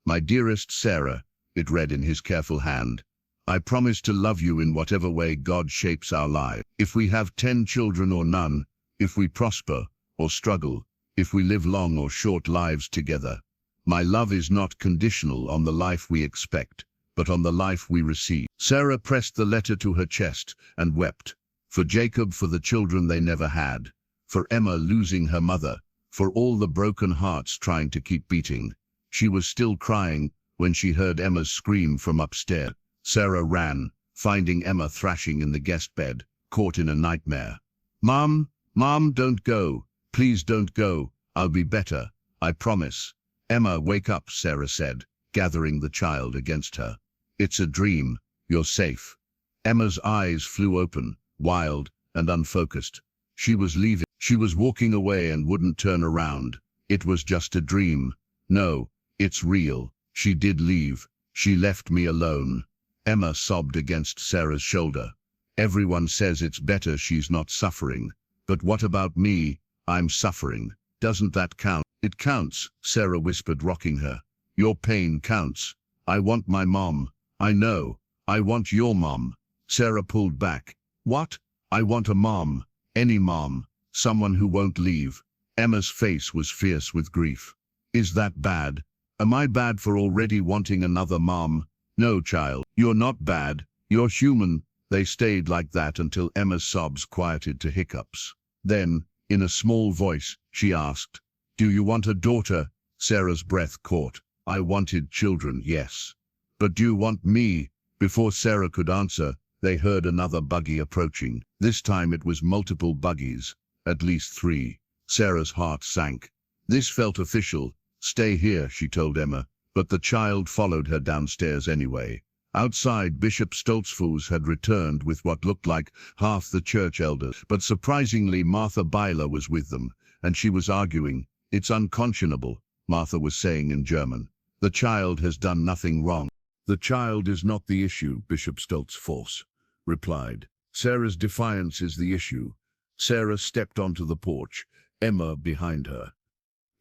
"My dearest Sarah," it read in his careful hand, "I promise to love you in whatever way God shapes our lives. If we have 10 children or none, if we prosper or struggle, if we live long or short lives together. My love is not conditional on the life we expect, but on the life we receive." Sarah pressed the letter to her chest and wept. For Jacob, for the children they never had, for Emma losing her mother, for all the broken hearts trying to keep beating. She was still crying when she heard Emma's scream from upstairs. Sarah ran, finding Emma thrashing in the guest bed, caught in a nightmare. "Mom, Mom, don't go. Please don't go. I'll be better. I promise." "Emma, wake up," Sarah said, gathering the child against her. "It's a dream. You're safe." Emma's eyes flew open, wild and unfocused. She was leaving. She was walking away and wouldn't turn around. "It was just a dream." "No, it's real. She did leave. She left me alone." Emma sobbed against Sarah's shoulder. "Everyone says it's better she's not suffering. But what about me? I'm suffering. Doesn't that count?" "It counts," Sarah whispered, rocking her. "Your pain counts. I want my mom. I know. I want your mom." Sarah pulled back. "What? I want a mom. Any mom. Someone who won't leave." Emma's face was fierce with grief. "Is that bad? Am I bad for already wanting another mom?" "No, child. You're not bad. You're human." They stayed like that until Emma's sobs quieted to hiccups. Then, in a small voice, she asked, "Do you want a daughter?" Sarah's breath caught. "I wanted children, yes. But do you want me?" Before Sarah could answer, they heard another buggy approaching. This time it was multiple buggies, at least 3. Sarah's heart sank. This felt official. "Stay here," she told Emma, but the child followed her downstairs anyway. Outside, Bishop Stoltzfus had returned with what looked like half the church elders, but surprisingly Martha Byler was with them, and she was arguing. "It's unconscionable," Martha was saying in German. "The child has done nothing wrong." "The child is not the issue," Bishop Stoltzfus replied. "Sarah's defiance is the issue." Sarah stepped onto the porch, Emma behind her.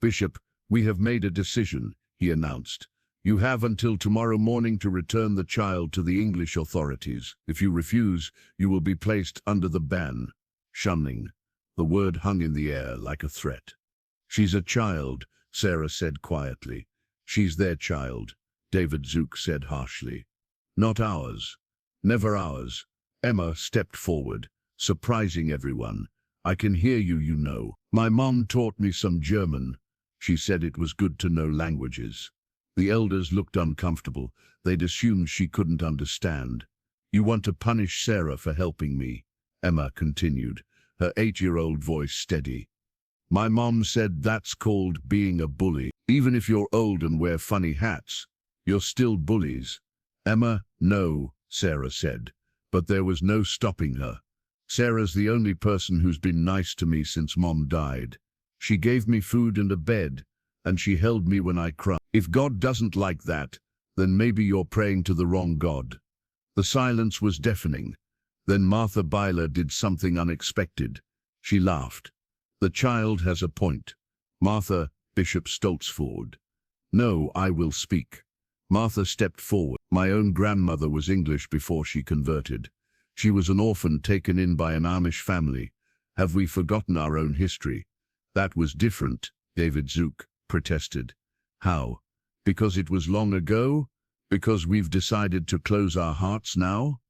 "Bishop, we have made a decision," he announced. "You have until tomorrow morning to return the child to the English authorities. If you refuse, you will be placed under the ban." Shunning. The word hung in the air like a threat. "She's a child," Sarah said quietly. "She's their child," David Zook said harshly. "Not ours. Never ours." Emma stepped forward, surprising everyone. "I can hear you, you know. My mom taught me some German. She said it was good to know languages." The elders looked uncomfortable. They'd assumed she couldn't understand. "You want to punish Sarah for helping me," Emma continued, her 8-year-old voice steady. "My mom said that's called being a bully. Even if you're old and wear funny hats, you're still bullies." "Emma, no," Sarah said, but there was no stopping her. "Sarah's the only person who's been nice to me since Mom died. She gave me food and a bed, and she held me when I cried. If God doesn't like that, then maybe you're praying to the wrong God." The silence was deafening. Then Martha Byler did something unexpected. She laughed. "The child has a point. Martha," Bishop Stoltzfus. "No, I will speak." Martha stepped forward. "My own grandmother was English before she converted. She was an orphan taken in by an Amish family. Have we forgotten our own history?" "That was different," David Zook protested. "How? Because it was long ago? Because we've decided to close our hearts now?"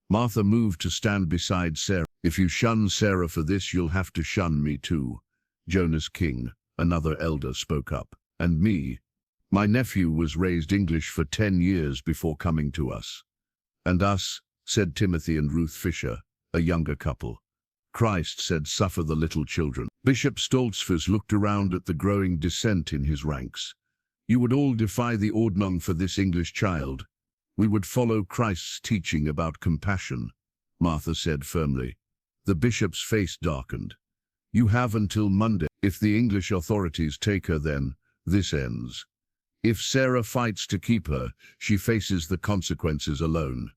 Martha moved to stand beside Sarah. "If you shun Sarah for this, you'll have to shun me too." Jonas King, another elder, spoke up. "And me. My nephew was raised English for 10 years before coming to us." "And us," said Timothy and Ruth Fisher, a younger couple. Christ said, "Suffer the little children." Bishop Stoltzfus looked around at the growing dissent in his ranks. "You would all defy the ordnung for this English child. We would follow Christ's teaching about compassion," Martha said firmly. The bishop's face darkened. "You have until Monday. If the English authorities take her, then this ends. If Sarah fights to keep her, she faces the consequences alone."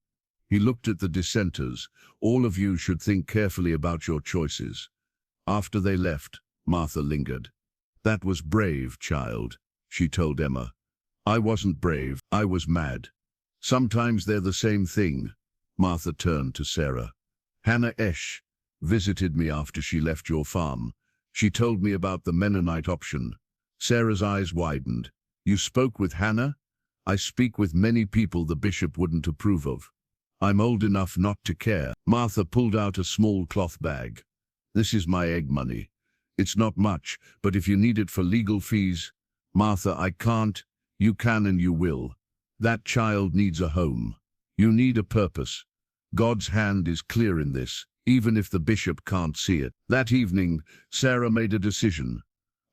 He looked at the dissenters. "All of you should think carefully about your choices." After they left, Martha lingered. "That was brave, child," she told Emma. "I wasn't brave, I was mad." "Sometimes they're the same thing." Martha turned to Sarah. "Hannah Esch visited me after she left your farm. She told me about the Mennonite option." Sarah's eyes widened. "You spoke with Hannah?" "I speak with many people the bishop wouldn't approve of. I'm old enough not to care." Martha pulled out a small cloth bag. "This is my egg money. It's not much, but if you need it for legal fees—" "Martha, I can't." "You can and you will. That child needs a home. You need a purpose. God's hand is clear in this, even if the bishop can't see it." That evening, Sarah made a decision.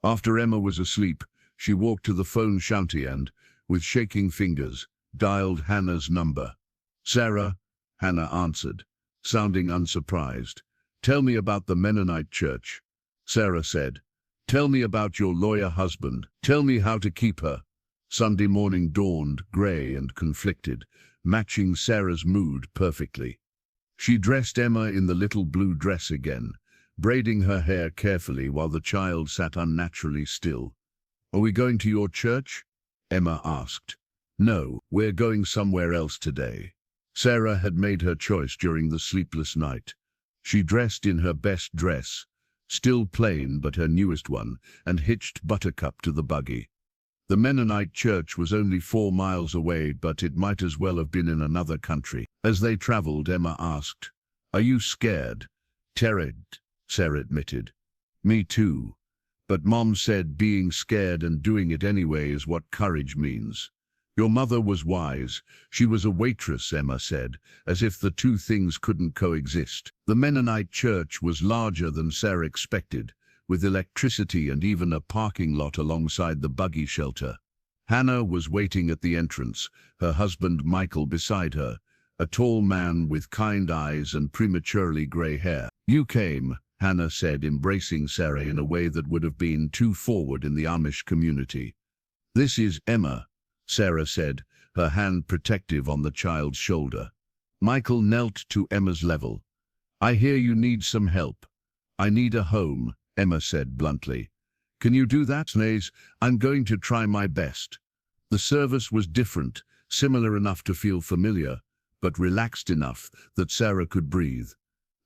After Emma was asleep, she walked to the phone shanty and, with shaking fingers, dialed Hannah's number. "Sarah," Hannah answered, sounding unsurprised. "Tell me about the Mennonite church." Sarah said, "Tell me about your lawyer husband. Tell me how to keep her." Sunday morning dawned, grey and conflicted, matching Sarah's mood perfectly. She dressed Emma in the little blue dress again, braiding her hair carefully while the child sat unnaturally still. "Are we going to your church?" Emma asked. "No, we're going somewhere else today." Sarah had made her choice during the sleepless night. She dressed in her best dress, still plain but her newest one, and hitched Buttercup to the buggy. The Mennonite church was only 4 miles away, but it might as well have been in another country. As they traveled, Emma asked, "Are you scared?" "Terrified," Sarah admitted. "Me too. But Mom said being scared and doing it anyway is what courage means." "Your mother was wise. She was a waitress," Emma said, as if the two things couldn't coexist. The Mennonite church was larger than Sarah expected, with electricity and even a parking lot alongside the buggy shelter. Hannah was waiting at the entrance, her husband Michael beside her, a tall man with kind eyes and prematurely grey hair. "You came," Hannah said, embracing Sarah in a way that would have been too forward in the Amish community. "This is Emma," Sarah said, her hand protective on the child's shoulder. Michael knelt to Emma's level. "I hear you need some help." "I need a home," Emma said bluntly. "Can you do that?" "Nays, I'm going to try my best." The service was different, similar enough to feel familiar, but relaxed enough that Sarah could breathe.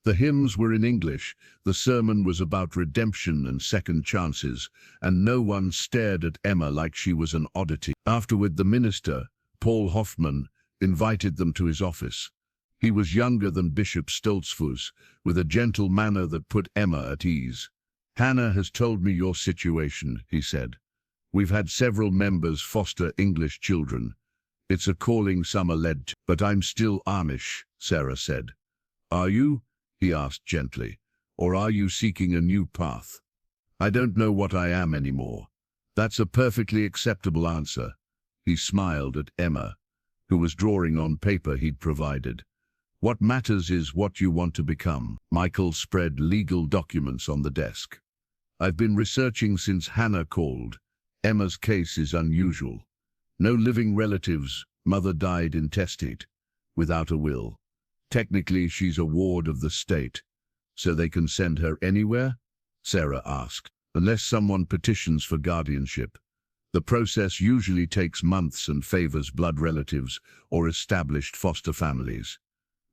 The hymns were in English, the sermon was about redemption and second chances, and no one stared at Emma like she was an oddity. Afterward, the minister, Paul Hoffman, invited them to his office. He was younger than Bishop Stoltzfus, with a gentle manner that put Emma at ease. "Hannah has told me your situation," he said. "We've had several members foster English children. It's a calling some are led to." "But I'm still Amish," Sarah said. "Are you?" he asked gently. "Or are you seeking a new path?" "I don't know what I am anymore." "That's a perfectly acceptable answer." He smiled at Emma, who was drawing on paper he'd provided. "What matters is what you want to become." Michael spread legal documents on the desk. "I've been researching since Hannah called. Emma's case is unusual. No living relatives, mother died intestate, without a will. Technically, she's a ward of the state. So they can send her anywhere?" Sarah asked. "Unless someone petitions for guardianship. The process usually takes months and favors blood relatives or established foster families.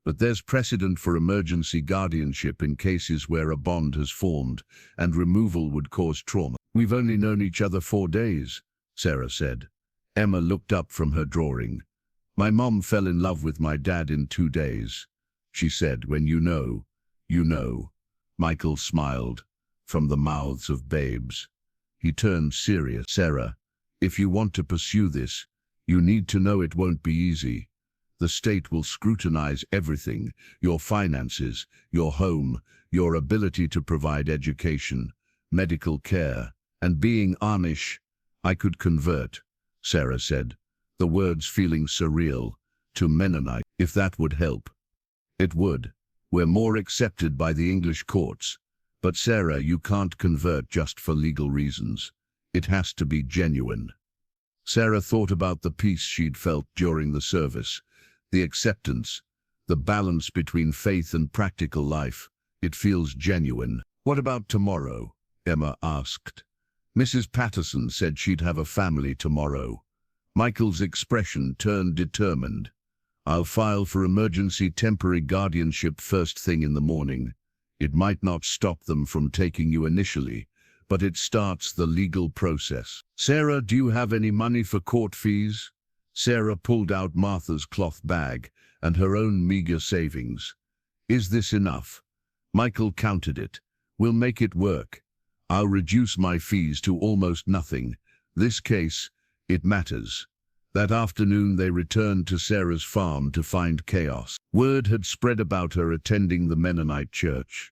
But there's precedent for emergency guardianship in cases where a bond has formed and removal would cause trauma." "We've only known each other 4 days," Sarah said. Emma looked up from her drawing. "My mom fell in love with my dad in 2 days," she said. "When you know, you know." Michael smiled. From the mouths of babes. He turned serious. "Sarah, if you want to pursue this, you need to know it won't be easy. The state will scrutinize everything, your finances, your home, your ability to provide education, medical care. And being Amish, I could convert, Sarah said, the words feeling surreal, to Mennonite, if that would help. It would. We're more accepted by the English courts. But Sarah, you can't convert just for legal reasons. It has to be genuine. Sarah thought about the peace she'd felt during the service, the acceptance, the balance between faith and practical life. It feels genuine. What about tomorrow? Emma asked. Mrs. Patterson said she'd have a family tomorrow. Michael's expression turned determined. I'll file for emergency temporary guardianship first thing in the morning. It might not stop them from taking you initially, but it starts the legal process. Sarah, do you have any money for court fees? Sarah pulled out Martha's cloth bag and her own meager savings. Is this enough? Michael counted it. We'll make it work. I'll reduce my fees to almost nothing. This case, it matters. That afternoon they returned to Sarah's farm to find chaos. Word had spread about her attending the Mennonite church.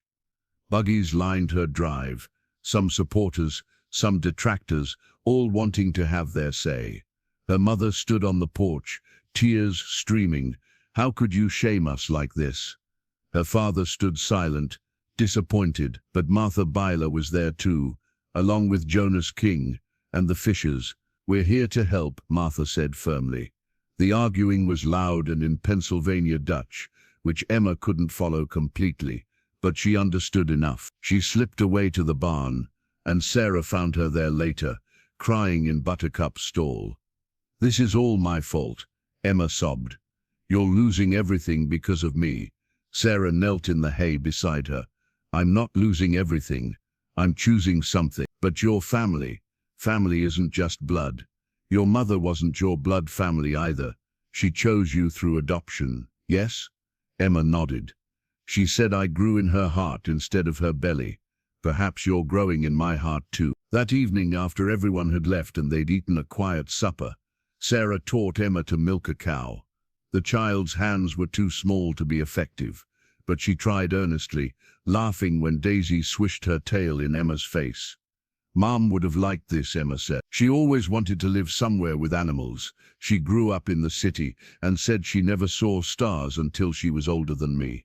Buggies lined her drive, some supporters, some detractors, all wanting to have their say. Her mother stood on the porch, tears streaming. How could you shame us like this? Her father stood silent, disappointed, but Martha Byler was there too, along with Jonas King and the Fishers. We're here to help, Martha said firmly. The arguing was loud and in Pennsylvania Dutch, which Emma couldn't follow completely, but she understood enough. She slipped away to the barn, and Sarah found her there later, crying in Buttercup's stall. This is all my fault, Emma sobbed. You're losing everything because of me. Sarah knelt in the hay beside her. I'm not losing everything. I'm choosing something. But your family. Family isn't just blood. Your mother wasn't your blood family either. She chose you through adoption, yes? Emma nodded. She said I grew in her heart instead of her belly. Perhaps you're growing in my heart too. That evening, after everyone had left and they'd eaten a quiet supper, Sarah taught Emma to milk a cow. The child's hands were too small to be effective, but she tried earnestly, laughing when Daisy swished her tail in Emma's face. Mom would have liked this, Emma said. She always wanted to live somewhere with animals. She grew up in the city and said she never saw stars until she was older than me.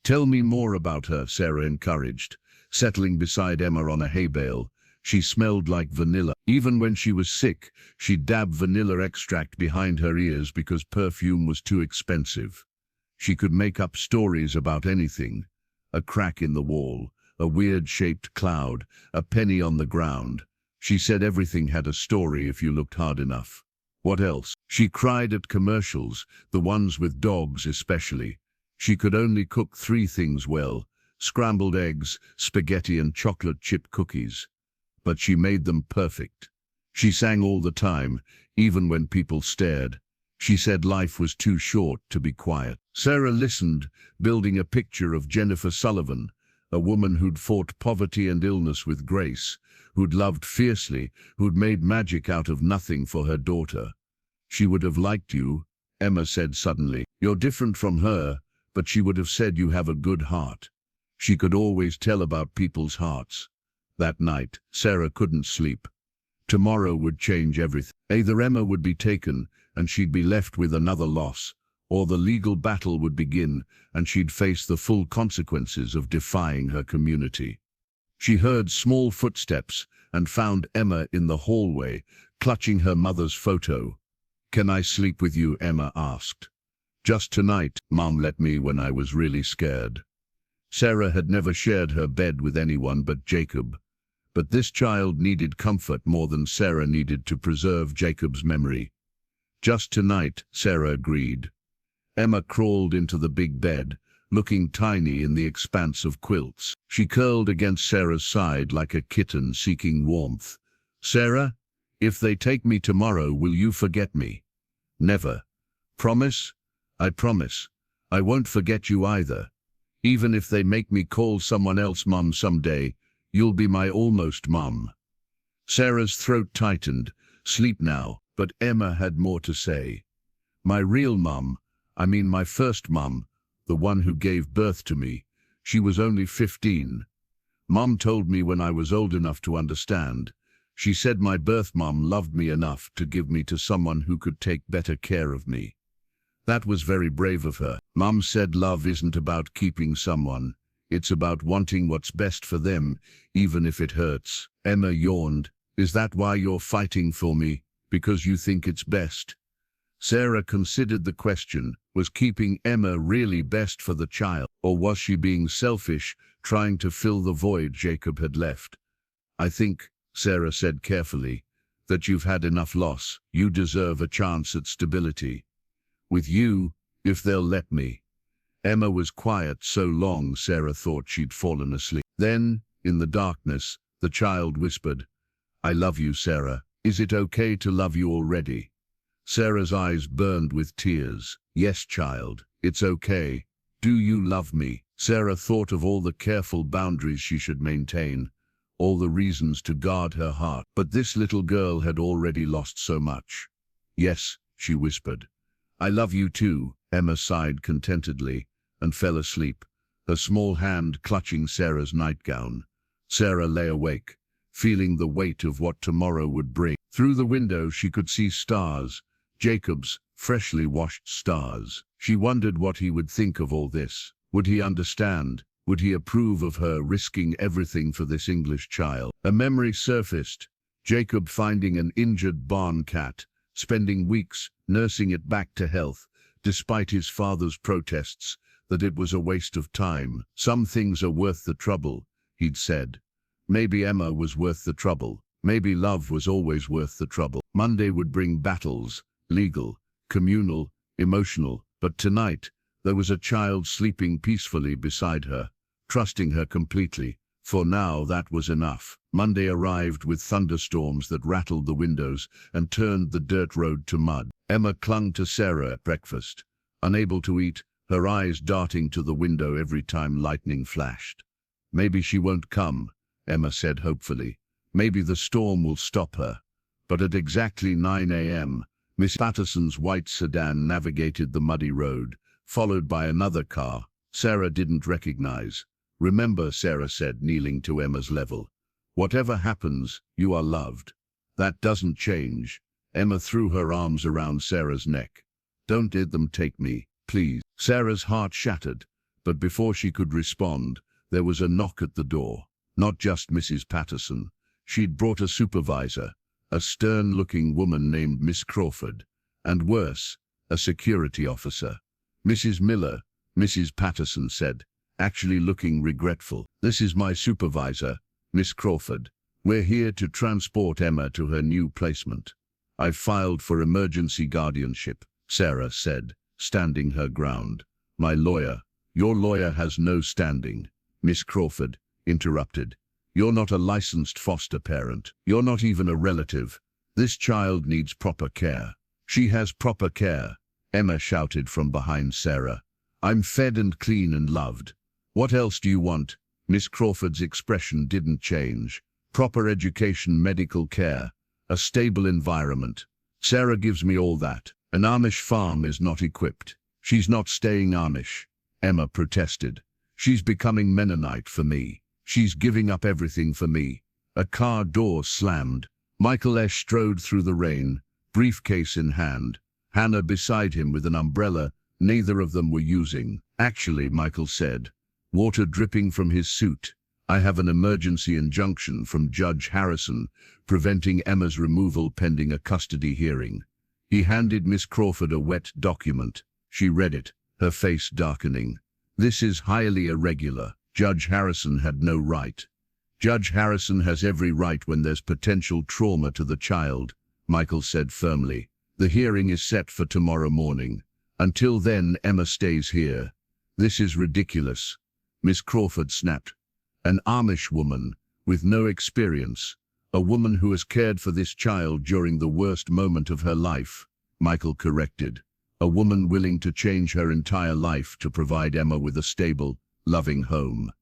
Tell me more about her, Sarah encouraged, settling beside Emma on a hay bale. She smelled like vanilla. Even when she was sick, she'd dab vanilla extract behind her ears because perfume was too expensive. She could make up stories about anything. A crack in the wall, a weird-shaped cloud, a penny on the ground. She said everything had a story if you looked hard enough. What else? She cried at commercials, the ones with dogs especially. She could only cook 3 things well: scrambled eggs, spaghetti and chocolate chip cookies. But she made them perfect. She sang all the time, even when people stared. She said life was too short to be quiet. Sarah listened, building a picture of Jennifer Sullivan, a woman who'd fought poverty and illness with grace, who'd loved fiercely, who'd made magic out of nothing for her daughter. She would have liked you, Emma said suddenly. You're different from her, but she would have said you have a good heart. She could always tell about people's hearts. That night, Sarah couldn't sleep. Tomorrow would change everything. Either Emma would be taken, and she'd be left with another loss, or the legal battle would begin, and she'd face the full consequences of defying her community. She heard small footsteps and found Emma in the hallway, clutching her mother's photo. Can I sleep with you? Emma asked. Just tonight. Mom let me when I was really scared. Sarah had never shared her bed with anyone but Jacob. But this child needed comfort more than Sarah needed to preserve Jacob's memory. Just tonight, Sarah agreed. Emma crawled into the big bed, looking tiny in the expanse of quilts. She curled against Sarah's side like a kitten seeking warmth. Sarah, if they take me tomorrow, will you forget me? Never. Promise? I promise. I won't forget you either. Even if they make me call someone else Mum someday, you'll be my almost mum. Sarah's throat tightened. Sleep now. But Emma had more to say. My real mum, I mean my first mum, the one who gave birth to me. She was only 15. Mum told me when I was old enough to understand. She said my birth mum loved me enough to give me to someone who could take better care of me. That was very brave of her. Mum said love isn't about keeping someone. It's about wanting what's best for them, even if it hurts. Emma yawned. Is that why you're fighting for me? Because you think it's best? Sarah considered the question. Was keeping Emma really best for the child? Or was she being selfish, trying to fill the void Jacob had left? I think, Sarah said carefully, that you've had enough loss. You deserve a chance at stability. With you, if they'll let me. Emma was quiet so long Sarah thought she'd fallen asleep. Then, in the darkness, the child whispered, I love you, Sarah. Is it okay to love you already? Sarah's eyes burned with tears. Yes, child, it's okay. Do you love me? Sarah thought of all the careful boundaries she should maintain, all the reasons to guard her heart. But this little girl had already lost so much. Yes, she whispered. I love you too. Emma sighed contentedly and fell asleep, her small hand clutching Sarah's nightgown. Sarah lay awake, feeling the weight of what tomorrow would bring. Through the window she could see stars, Jacob's freshly washed stars. She wondered what he would think of all this. Would he understand? Would he approve of her risking everything for this English child? A memory surfaced. Jacob finding an injured barn cat, spending weeks nursing it back to health, despite his father's protests that it was a waste of time. Some things are worth the trouble, he'd said. Maybe Emma was worth the trouble. Maybe love was always worth the trouble. Monday would bring battles, legal, communal, emotional, but tonight there was a child sleeping peacefully beside her, trusting her completely. For now that was enough. Monday arrived with thunderstorms that rattled the windows and turned the dirt road to mud. Emma clung to Sarah at breakfast, unable to eat, her eyes darting to the window every time lightning flashed. Maybe she won't come, Emma said hopefully. Maybe the storm will stop her. But at exactly 9 a.m., Miss Patterson's white sedan navigated the muddy road, followed by another car Sarah didn't recognize. Remember, Sarah said, kneeling to Emma's level. Whatever happens, you are loved. That doesn't change. Emma threw her arms around Sarah's neck. Don't let them take me, please. Sarah's heart shattered, but before she could respond, there was a knock at the door. Not just Mrs. Patterson. She'd brought a supervisor, a stern-looking woman named Miss Crawford, and worse, a security officer. Mrs. Miller, Mrs. Patterson said, actually looking regretful. This is my supervisor, Miss Crawford. We're here to transport Emma to her new placement. I've filed for emergency guardianship, Sarah said, standing her ground. My lawyer. Your lawyer has no standing, Miss Crawford interrupted. You're not a licensed foster parent. You're not even a relative. This child needs proper care. She has proper care, Emma shouted from behind Sarah. I'm fed and clean and loved. What else do you want? Miss Crawford's expression didn't change. Proper education, medical care, a stable environment. Sarah gives me all that. An Amish farm is not equipped. She's not staying Amish, Emma protested. She's becoming Mennonite for me. She's giving up everything for me. A car door slammed. Michael Esch strode through the rain, briefcase in hand. Hannah beside him with an umbrella neither of them were using. Actually, Michael said, water dripping from his suit. I have an emergency injunction from Judge Harrison preventing Emma's removal pending a custody hearing. He handed Miss Crawford a wet document. She read it, her face darkening. This is highly irregular. Judge Harrison had no right. Judge Harrison has every right when there's potential trauma to the child, Michael said firmly. The hearing is set for tomorrow morning. Until then, Emma stays here. This is ridiculous, Miss Crawford snapped. An Amish woman, with no experience, a woman who has cared for this child during the worst moment of her life, Michael corrected. A woman willing to change her entire life to provide Emma with a stable, loving home.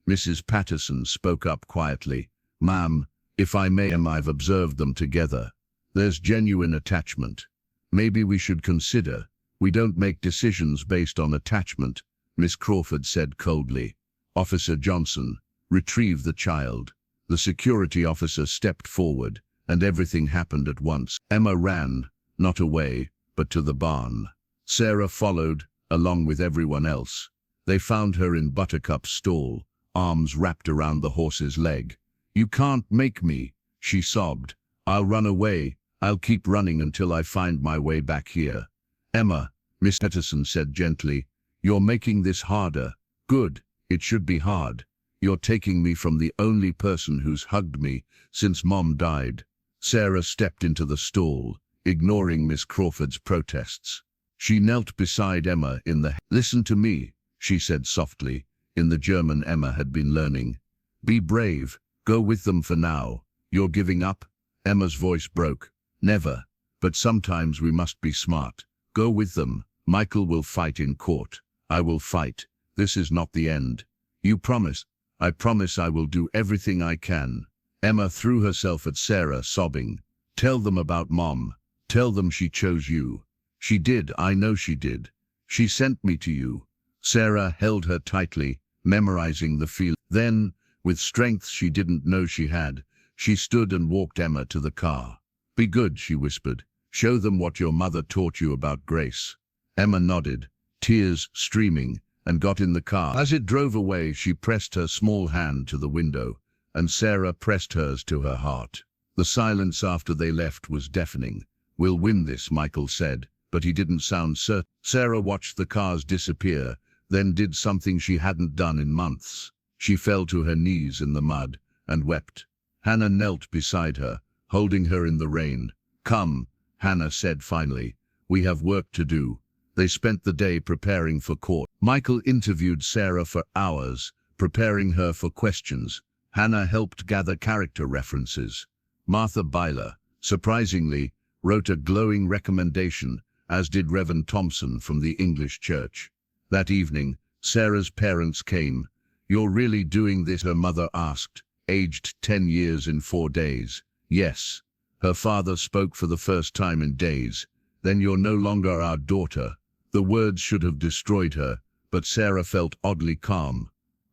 Mrs. Patterson spoke up quietly. Ma'am, if I may, I've observed them together. There's genuine attachment. Maybe we should consider, We don't make decisions based on attachment, Miss Crawford said coldly. Officer Johnson, retrieve the child. The security officer stepped forward, and everything happened at once. Emma ran, not away, but to the barn. Sarah followed, along with everyone else. They found her in Buttercup's stall, arms wrapped around the horse's leg. "You can't make me," she sobbed. "I'll run away. I'll keep running until I find my way back here." "Emma," Miss Peterson said gently, "you're making this harder." "Good, it should be hard. You're taking me from the only person who's hugged me since Mom died." Sarah stepped into the stall, ignoring Miss Crawford's protests. She knelt beside Emma in the... "Listen to me," she said softly, in the German Emma had been learning. "Be brave. Go with them for now. You're giving up?" Emma's voice broke. "Never. But sometimes we must be smart. Go with them. Michael will fight in court. I will fight. This is not the end. You promise?" "I promise I will do everything I can." Emma threw herself at Sarah, sobbing. "Tell them about Mom. Tell them she chose you." "She did, I know she did. She sent me to you." Sarah held her tightly, memorizing the feeling. Then, with strength she didn't know she had, she stood and walked Emma to the car. "Be good," she whispered. "Show them what your mother taught you about grace." Emma nodded, tears streaming, and got in the car. As it drove away, she pressed her small hand to the window, and Sarah pressed hers to her heart. The silence after they left was deafening. "We'll win this," Michael said, but he didn't sound certain. Sarah watched the cars disappear, then did something she hadn't done in months. She fell to her knees in the mud and wept. Hannah knelt beside her, holding her in the rain. "Come," Hannah said finally. "We have work to do." They spent the day preparing for court. Michael interviewed Sarah for hours, preparing her for questions. Hannah helped gather character references. Martha Byler, surprisingly, wrote a glowing recommendation, as did Reverend Thompson from the English church. That evening, Sarah's parents came. "You're really doing this?" her mother asked, aged 10 years in 4 days. "Yes." Her father spoke for the first time in days. "Then you're no longer our daughter." The words should have destroyed her, but Sarah felt oddly calm.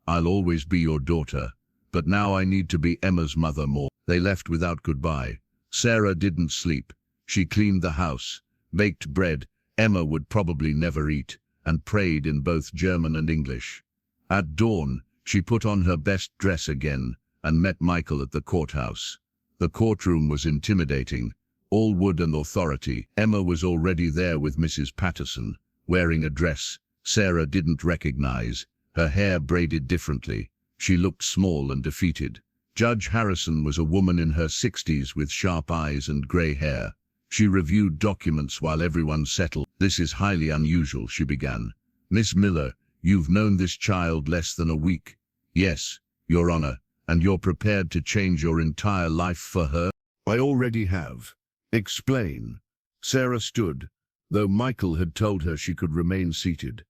"I'll always be your daughter, but now I need to be Emma's mother more." They left without goodbye. Sarah didn't sleep. She cleaned the house, baked bread Emma would probably never eat, and prayed in both German and English. At dawn, she put on her best dress again and met Michael at the courthouse. The courtroom was intimidating, all wood and authority. Emma was already there with Mrs. Patterson, wearing a dress Sarah didn't recognize, her hair braided differently. She looked small and defeated. Judge Harrison was a woman in her 60s with sharp eyes and gray hair. She reviewed documents while everyone settled. "This is highly unusual," she began. "Miss Miller, you've known this child less than a week." "Yes, Your Honor, and you're prepared to change your entire life for her?" "I already have." "Explain." Sarah stood, though Michael had told her she could remain seated.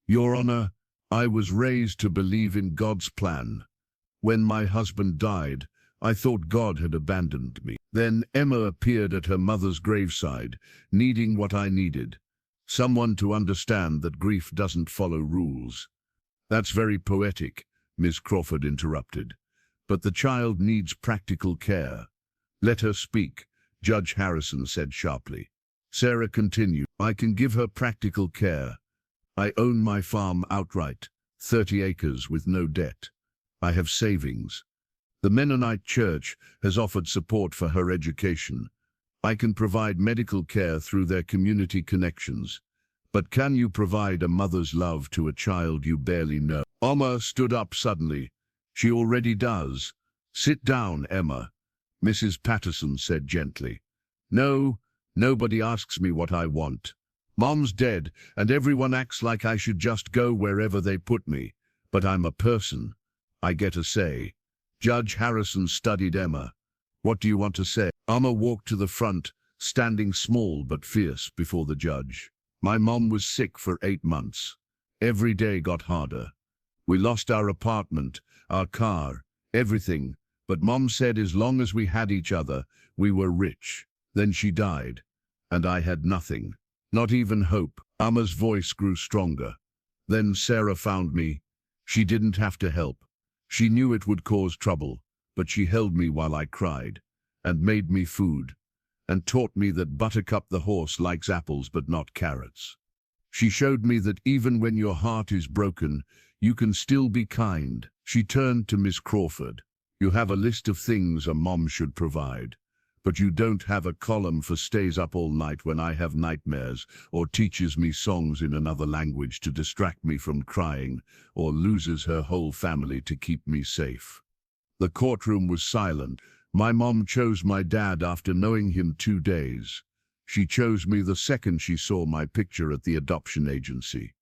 "Your Honor, I was raised to believe in God's plan. When my husband died, I thought God had abandoned me. Then Emma appeared at her mother's graveside, needing what I needed. Someone to understand that grief doesn't follow rules." "That's very poetic," Miss Crawford interrupted. "But the child needs practical care." "Let her speak," Judge Harrison said sharply. Sarah continued, "I can give her practical care. I own my farm outright, 30 acres with no debt. I have savings. The Mennonite Church has offered support for her education. I can provide medical care through their community connections. But can you provide a mother's love to a child you barely know?" Emma stood up suddenly. "She already does." "Sit down, Emma," Mrs. Patterson said gently. "No, nobody asks me what I want. Mom's dead, and everyone acts like I should just go wherever they put me. But I'm a person. I get a say." Judge Harrison studied Emma. "What do you want to say?" Emma walked to the front, standing small but fierce before the judge. "My mom was sick for 8 months. Every day got harder. We lost our apartment, our car, everything. But Mom said as long as we had each other, we were rich. Then she died, and I had nothing. Not even hope. Emma's voice grew stronger. Then Sarah found me. She didn't have to help. She knew it would cause trouble, but she held me while I cried, and made me food, and taught me that Buttercup the horse likes apples but not carrots. She showed me that even when your heart is broken, you can still be kind. She turned to Miss Crawford. You have a list of things a mom should provide, but you don't have a column for stays up all night when I have nightmares, or teaches me songs in another language to distract me from crying, or loses her whole family to keep me safe. The courtroom was silent. My mom chose my dad after knowing him 2 days. She chose me the second she saw my picture at the adoption agency.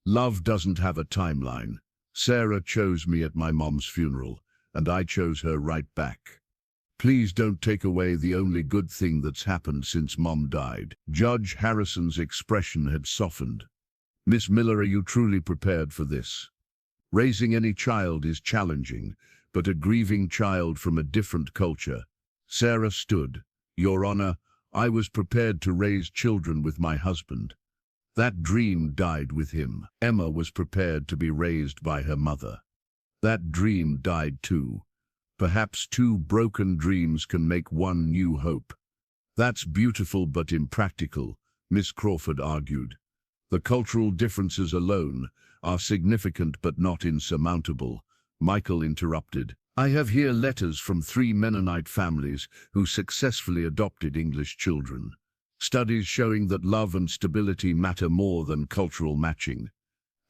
Love doesn't have a timeline. Sarah chose me at my mom's funeral, and I chose her right back. Please don't take away the only good thing that's happened since Mom died. Judge Harrison's expression had softened. Miss Miller, are you truly prepared for this? Raising any child is challenging, but a grieving child from a different culture. Sarah stood. Your Honor, I was prepared to raise children with my husband. That dream died with him. Emma was prepared to be raised by her mother. That dream died too. Perhaps 2 broken dreams can make 1 new hope. That's beautiful but impractical, Miss Crawford argued. The cultural differences alone are significant but not insurmountable. Michael interrupted. I have here letters from 3 Mennonite families who successfully adopted English children. Studies showing that love and stability matter more than cultural matching.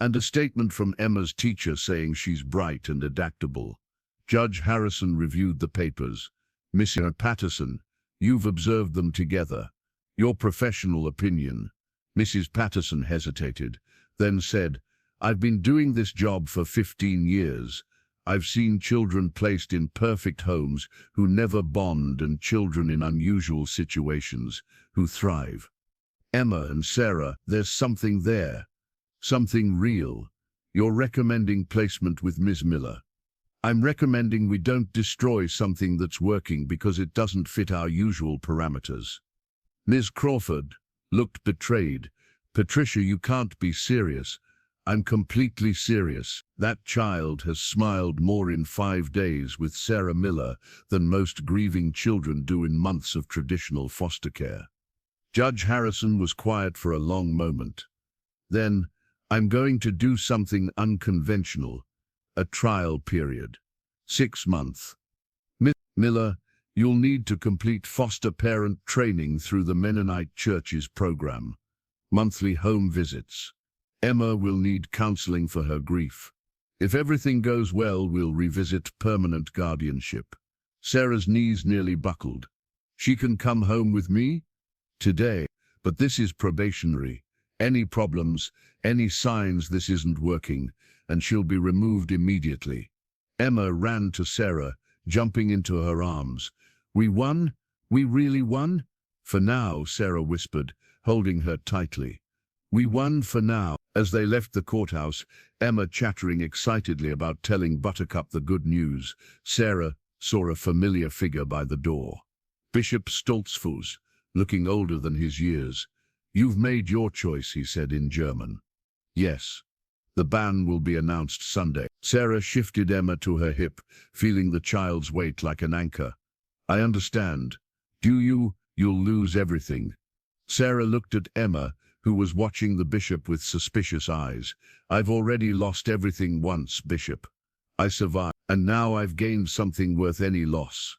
And a statement from Emma's teacher saying she's bright and adaptable. Judge Harrison reviewed the papers. Mr. Patterson, you've observed them together. Your professional opinion. Mrs. Patterson hesitated, then said, I've been doing this job for 15 years. I've seen children placed in perfect homes who never bond and children in unusual situations who thrive. Emma and Sarah, there's something there. Something real. You're recommending placement with Ms. Miller. I'm recommending we don't destroy something that's working because it doesn't fit our usual parameters. Ms. Crawford looked betrayed. Patricia, you can't be serious. I'm completely serious. That child has smiled more in 5 days with Sarah Miller than most grieving children do in months of traditional foster care. Judge Harrison was quiet for a long moment. Then, I'm going to do something unconventional. A trial period. 6 months. Miss Miller, you'll need to complete foster parent training through the Mennonite Church's program. Monthly home visits. Emma will need counseling for her grief. If everything goes well, we'll revisit permanent guardianship. Sarah's knees nearly buckled. She can come home with me? Today. But this is probationary. Any problems, any signs this isn't working, and she'll be removed immediately. Emma ran to Sarah, jumping into her arms. We won? We really won? For now, Sarah whispered, holding her tightly. We won for now. As they left the courthouse, Emma chattering excitedly about telling Buttercup the good news, Sarah saw a familiar figure by the door. Bishop Stoltzfus, looking older than his years. You've made your choice, he said in German. Yes. The ban will be announced Sunday. Sarah shifted Emma to her hip, feeling the child's weight like an anchor. I understand. Do you? You'll lose everything. Sarah looked at Emma, who was watching the bishop with suspicious eyes. I've already lost everything once, Bishop. I survived, and now I've gained something worth any loss.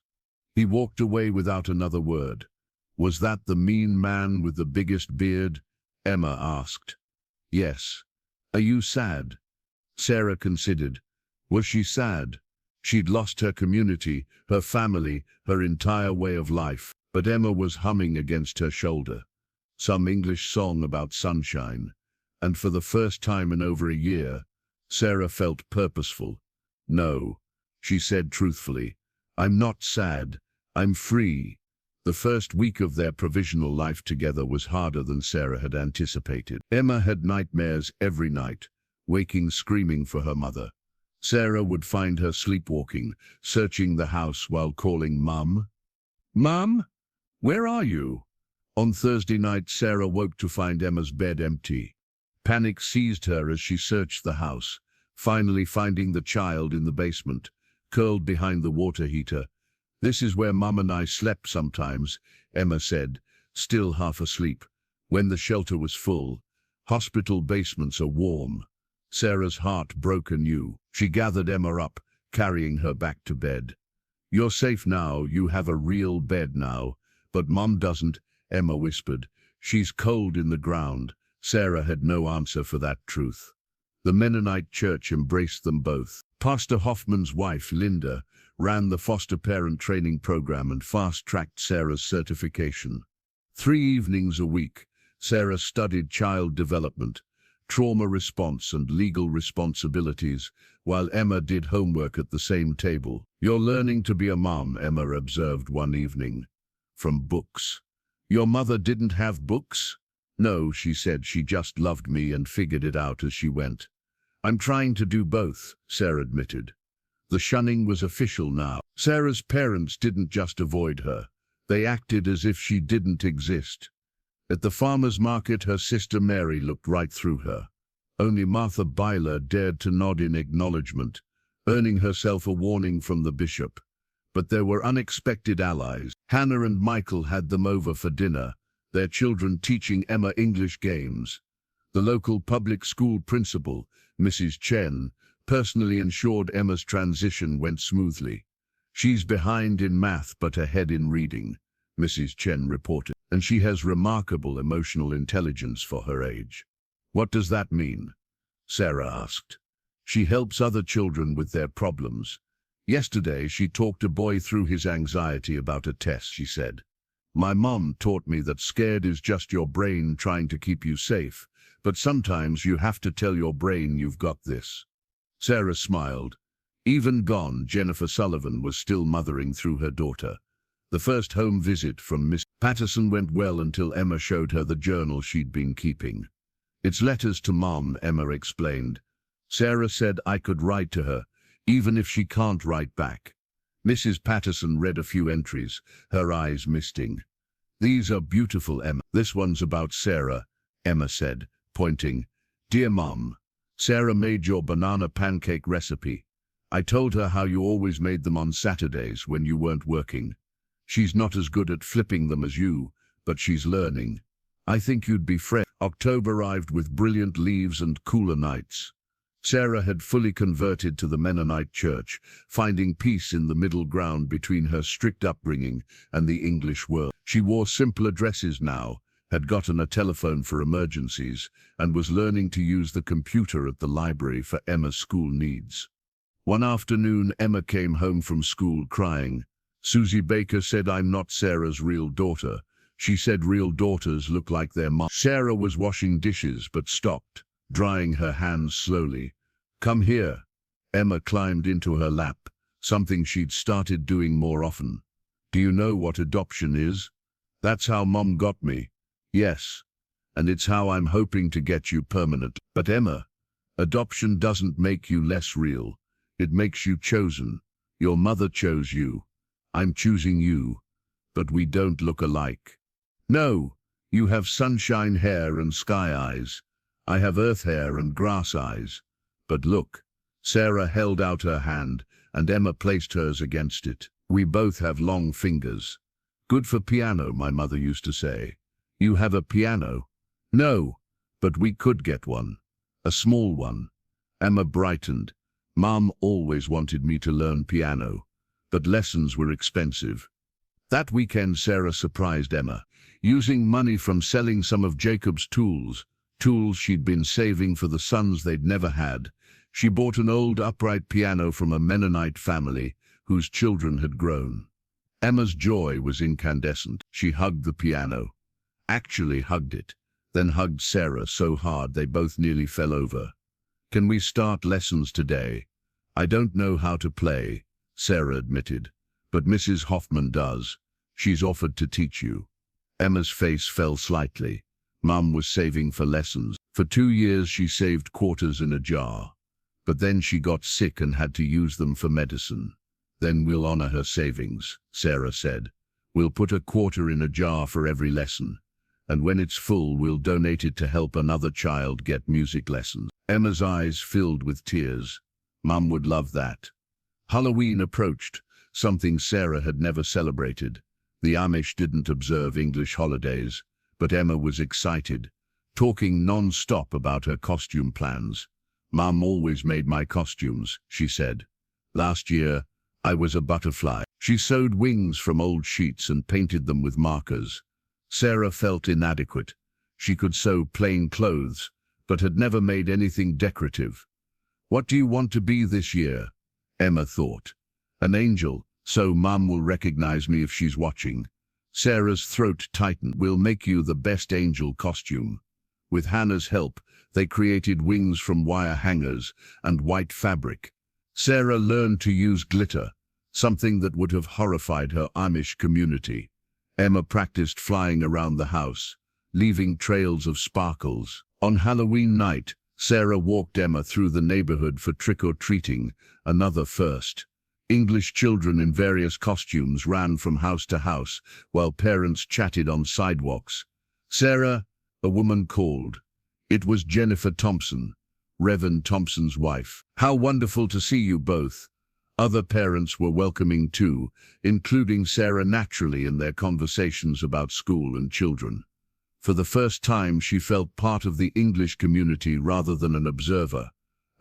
He walked away without another word. Was that the mean man with the biggest beard? Emma asked. Yes. Are you sad? Sarah considered. Was she sad? She'd lost her community, her family, her entire way of life, but Emma was humming against her shoulder. Some English song about sunshine, and for the first time in over a year, Sarah felt purposeful. No, she said truthfully, I'm not sad, I'm free. The first week of their provisional life together was harder than Sarah had anticipated. Emma had nightmares every night, waking screaming for her mother. Sarah would find her sleepwalking, searching the house while calling Mum. Mum, where are you? On Thursday night, Sarah woke to find Emma's bed empty. Panic seized her as she searched the house, finally finding the child in the basement, curled behind the water heater. "This is where Mum and I slept sometimes," Emma said, still half asleep, when the shelter was full. Hospital basements are warm. Sarah's heart broke anew. She gathered Emma up, carrying her back to bed. "You're safe now, you have a real bed now." "But Mum doesn't," Emma whispered. "She's cold in the ground." Sarah had no answer for that truth. The Mennonite church embraced them both. Pastor Hoffman's wife, Linda, ran the foster parent training program and fast-tracked Sarah's certification. 3 evenings a week, Sarah studied child development, trauma response and legal responsibilities, while Emma did homework at the same table. "You're learning to be a mom," Emma observed one evening. "From books." "Your mother didn't have books?" "No," she said, "she just loved me and figured it out as she went." "I'm trying to do both," Sarah admitted. The shunning was official now. Sarah's parents didn't just avoid her. They acted as if she didn't exist. At the farmer's market, her sister Mary looked right through her. Only Martha Byler dared to nod in acknowledgement, earning herself a warning from the bishop. But there were unexpected allies. Hannah and Michael had them over for dinner, their children teaching Emma English games. The local public school principal, Mrs. Chen, personally ensured Emma's transition went smoothly. "She's behind in math but ahead in reading," Mrs. Chen reported, "and she has remarkable emotional intelligence for her age." "What does that mean?" Sarah asked. "She helps other children with their problems. Yesterday she talked a boy through his anxiety about a test," she said. "My mom taught me that scared is just your brain trying to keep you safe, but sometimes you have to tell your brain you've got this." Sarah smiled. Even gone, Jennifer Sullivan was still mothering through her daughter. The first home visit from Miss Patterson went well until Emma showed her the journal she'd been keeping. "It's letters to Mom," Emma explained. "Sarah said I could write to her, even if she can't write back." Mrs. Patterson read a few entries, her eyes misting. "These are beautiful, Emma." "This one's about Sarah," Emma said, pointing. "Dear Mom, Sarah made your banana pancake recipe. I told her how you always made them on Saturdays when you weren't working. She's not as good at flipping them as you, but she's learning. I think you'd be friends." October arrived with brilliant leaves and cooler nights. Sarah had fully converted to the Mennonite church, finding peace in the middle ground between her strict upbringing and the English world. She wore simpler dresses now, had gotten a telephone for emergencies, and was learning to use the computer at the library for Emma's school needs. One afternoon, Emma came home from school crying. "Susie Baker said I'm not Sarah's real daughter. She said real daughters look like their mom." Sarah was washing dishes but stopped, drying her hands slowly. "Come here." Emma climbed into her lap, something she'd started doing more often. "Do you know what adoption is? That's how Mom got me." "Yes, and it's how I'm hoping to get you permanent." "But Emma, adoption doesn't make you less real. It makes you chosen. Your mother chose you. I'm choosing you. But we don't look alike." "No, you have sunshine hair and sky eyes. I have earth hair and grass eyes. But look." Sarah held out her hand, and Emma placed hers against it. "We both have long fingers. Good for piano, my mother used to say." "You have a piano?" "No, but we could get one. A small one." Emma brightened. "Mom always wanted me to learn piano, but lessons were expensive." That weekend, Sarah surprised Emma, using money from selling some of Jacob's tools she'd been saving for the sons they'd never had. She bought an old upright piano from a Mennonite family whose children had grown. Emma's joy was incandescent. She hugged the piano. Actually hugged it, then hugged Sarah so hard they both nearly fell over. "Can we start lessons today?" "I don't know how to play," Sarah admitted, "but Mrs. Hoffman does. She's offered to teach you." Emma's face fell slightly. Mum was saving for lessons. For 2 years she saved quarters in a jar. But then she got sick and had to use them for medicine. "Then we'll honor her savings," Sarah said. "We'll put a quarter in a jar for every lesson. and when it's full, we'll donate it to help another child get music lessons." Emma's eyes filled with tears. "Mum would love that." Halloween approached, something Sarah had never celebrated. The Amish didn't observe English holidays, but Emma was excited, talking non-stop about her costume plans. "Mum always made my costumes," she said. "Last year, I was a butterfly." She sewed wings from old sheets and painted them with markers. Sarah felt inadequate. She could sew plain clothes, but had never made anything decorative. "What do you want to be this year?" Emma thought. "An angel, so Mum will recognize me if she's watching." Sarah's throat tightened. "We'll make you the best angel costume." With Hannah's help, they created wings from wire hangers and white fabric. Sarah learned to use glitter, something that would have horrified her Amish community. Emma practiced flying around the house, leaving trails of sparkles. On Halloween night, Sarah walked Emma through the neighborhood for trick-or-treating, another first. English children in various costumes ran from house to house, while parents chatted on sidewalks. "Sarah," a woman called. It was Jennifer Thompson, Reverend Thompson's wife. "How wonderful to see you both." Other parents were welcoming too, including Sarah naturally in their conversations about school and children. For the first time, she felt part of the English community rather than an observer.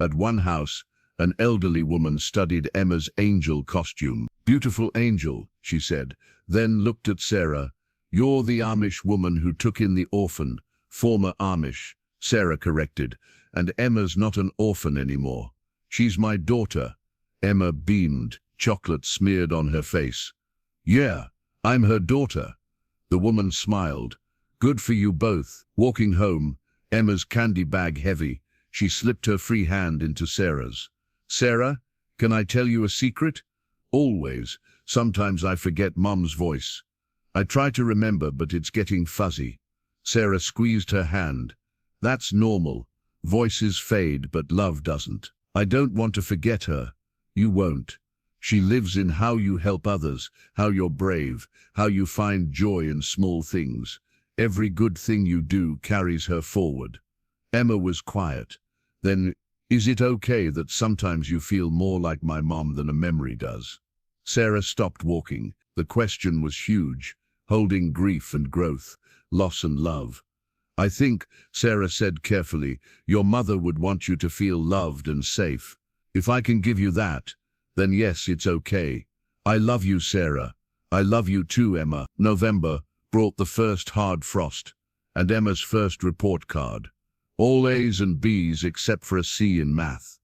At one house, an elderly woman studied Emma's angel costume. "Beautiful angel," she said, then looked at Sarah. "You're the Amish woman who took in the orphan." "Former Amish," Sarah corrected, "and Emma's not an orphan anymore. She's my daughter." Emma beamed, chocolate smeared on her face. "Yeah, I'm her daughter." The woman smiled. "Good for you both." Walking home, Emma's candy bag heavy, she slipped her free hand into Sarah's. "Sarah, can I tell you a secret?" "Always. Sometimes I forget Mum's voice." "I try to remember, but it's getting fuzzy." Sarah squeezed her hand. "That's normal. Voices fade, but love doesn't. I don't want to forget her." "You won't. She lives in how you help others, how you're brave, how you find joy in small things. Every good thing you do carries her forward." Emma was quiet. "Then, is it okay that sometimes you feel more like my mom than a memory does?" Sarah stopped walking. The question was huge, holding grief and growth, loss and love. "I think," Sarah said carefully, "your mother would want you to feel loved and safe. If I can give you that, then yes, it's okay. I love you, Sarah." "I love you too, Emma." November brought the first hard frost, and Emma's first report card. All A's and B's except for a C in math.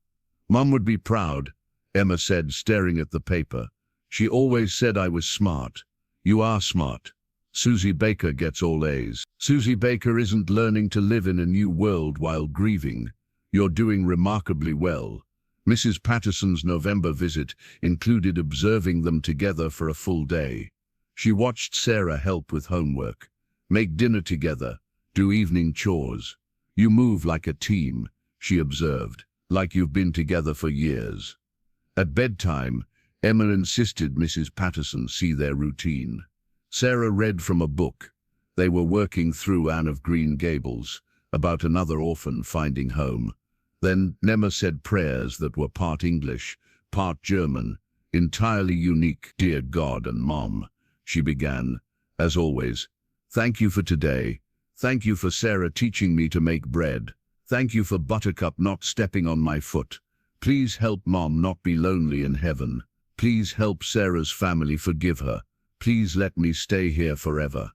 "Mum would be proud," Emma said, staring at the paper. "She always said I was smart." "You are smart." "Susie Baker gets all A's." "Susie Baker isn't learning to live in a new world while grieving." "You're doing remarkably well." Mrs. Patterson's November visit included observing them together for a full day. She watched Sarah help with homework, make dinner together, do evening chores. "You move like a team," she observed, "like you've been together for years." At bedtime, Emma insisted Mrs. Patterson see their routine. Sarah read from a book. They were working through Anne of Green Gables, about another orphan finding home. Then Emma said prayers that were part English, part German, entirely unique. "Dear God and Mom," she began, as always, "thank you for today. Thank you for Sarah teaching me to make bread. Thank you for Buttercup not stepping on my foot. Please help Mom not be lonely in heaven. Please help Sarah's family forgive her. Please let me stay here forever.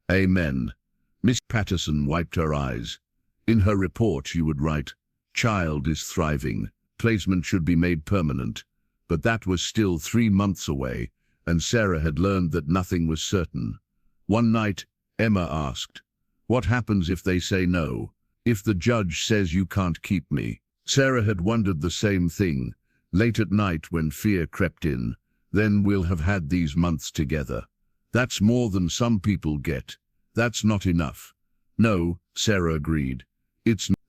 Amen." Miss Patterson wiped her eyes. In her report she would write, "Child is thriving. Placement should be made permanent." But that was still 3 months away, and Sarah had learned that nothing was certain. One night, Emma asked, "What happens if they say no? If the judge says you can't keep me?" Sarah had wondered the same thing, late at night when fear crept in. "Then we'll have had these months together. That's more than some people get. That's not enough." "No," Sarah agreed.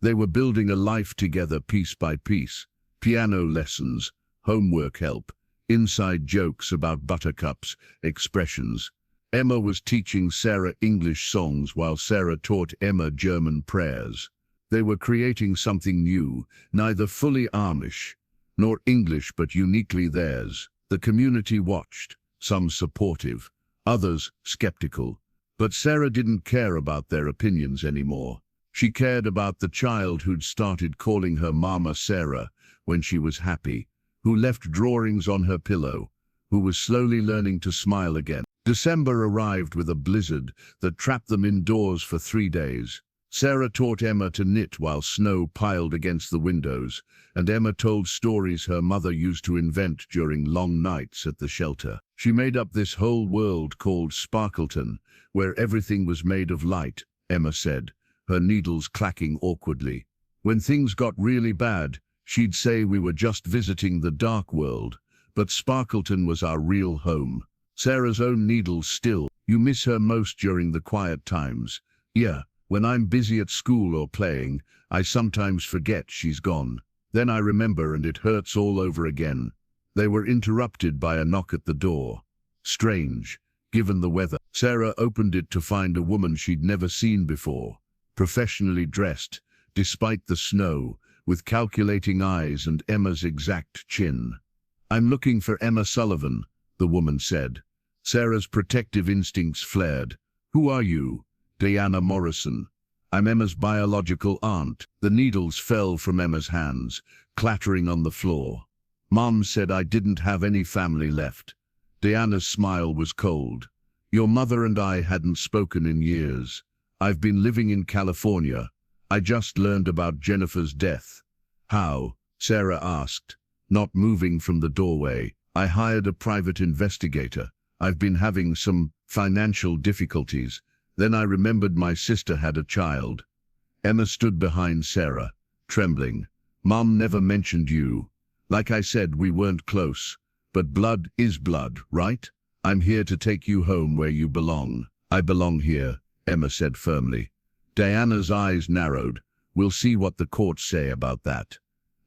They were building a life together piece by piece. Piano lessons, homework help, inside jokes about Buttercup's expressions. Emma was teaching Sarah English songs while Sarah taught Emma German prayers. They were creating something new, neither fully Amish nor English but uniquely theirs. The community watched, some supportive, others skeptical. But Sarah didn't care about their opinions anymore. She cared about the child who'd started calling her Mama Sarah when she was happy, who left drawings on her pillow, who was slowly learning to smile again. December arrived with a blizzard that trapped them indoors for 3 days. Sarah taught Emma to knit while snow piled against the windows, and Emma told stories her mother used to invent during long nights at the shelter. She made up this whole world called Sparkleton, where everything was made of light, Emma said, her needles clacking awkwardly. When things got really bad, she'd say we were just visiting the dark world, but Sparkleton was our real home. Sarah's own needles still. You miss her most during the quiet times. Yeah. When I'm busy at school or playing, I sometimes forget she's gone. Then I remember and it hurts all over again. They were interrupted by a knock at the door. Strange, given the weather. Sarah opened it to find a woman she'd never seen before, professionally dressed, despite the snow, with calculating eyes and Emma's exact chin. "I'm looking for Emma Sullivan," the woman said. Sarah's protective instincts flared. "Who are you?" "Diana Morrison. I'm Emma's biological aunt." The needles fell from Emma's hands, clattering on the floor. "Mom said I didn't have any family left." Diana's smile was cold. "Your mother and I hadn't spoken in years. I've been living in California. I just learned about Jennifer's death." "How?" Sarah asked, not moving from the doorway. "I hired a private investigator. I've been having some financial difficulties. Then I remembered my sister had a child." Emma stood behind Sarah, trembling. "Mom never mentioned you. Like I said, we weren't close. But blood is blood, right? I'm here to take you home where you belong." "I belong here," Emma said firmly. Diana's eyes narrowed. "We'll see what the courts say about that.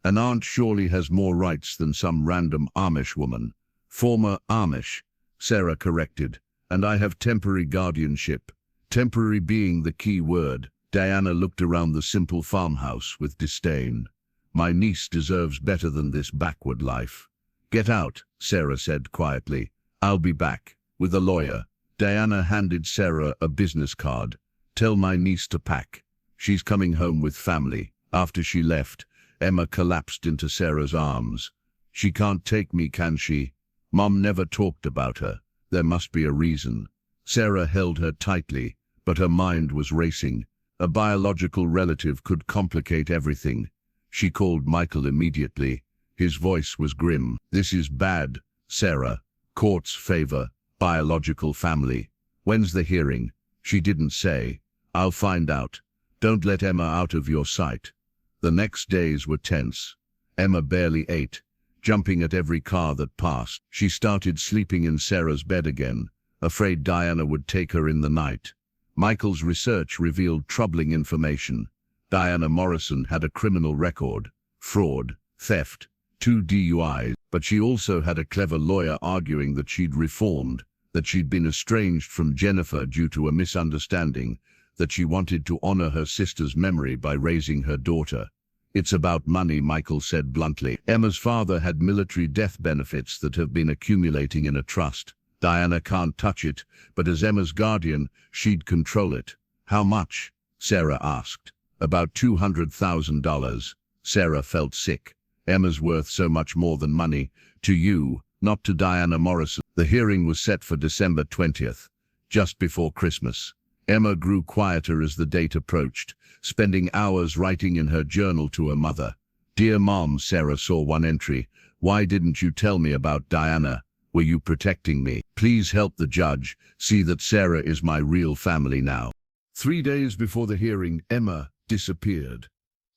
An aunt surely has more rights than some random Amish woman." "Former Amish," Sarah corrected. "And I have temporary guardianship." Temporary being the key word. Diana looked around the simple farmhouse with disdain. "My niece deserves better than this backward life." "Get out," Sarah said quietly. "I'll be back with a lawyer." Diana handed Sarah a business card. "Tell my niece to pack. She's coming home with family." After she left, Emma collapsed into Sarah's arms. "She can't take me, can she? Mom never talked about her. There must be a reason." Sarah held her tightly, but her mind was racing. A biological relative could complicate everything. She called Michael immediately. His voice was grim. "This is bad, Sarah. Courts favor biological family." "When's the hearing?" She didn't say. "I'll find out. Don't let Emma out of your sight." The next days were tense. Emma barely ate, jumping at every car that passed. She started sleeping in Sarah's bed again, afraid Diana would take her in the night. Michael's research revealed troubling information. Diana Morrison had a criminal record, fraud, theft, 2 DUIs, but she also had a clever lawyer arguing that she'd reformed, that she'd been estranged from Jennifer due to a misunderstanding, that she wanted to honor her sister's memory by raising her daughter. "It's about money," Michael said bluntly. Emma's father had military death benefits that have been accumulating in a trust. Diana can't touch it, but as Emma's guardian, she'd control it. "How much?" Sarah asked. "About $200,000. Sarah felt sick. "Emma's worth so much more than money. To you, not to Diana Morrison." The hearing was set for December 20th, just before Christmas. Emma grew quieter as the date approached, spending hours writing in her journal to her mother. "Dear Mom," Sarah saw one entry. "Why didn't you tell me about Diana? Were you protecting me? Please help the judge see that Sarah is my real family now." 3 days before the hearing, Emma disappeared.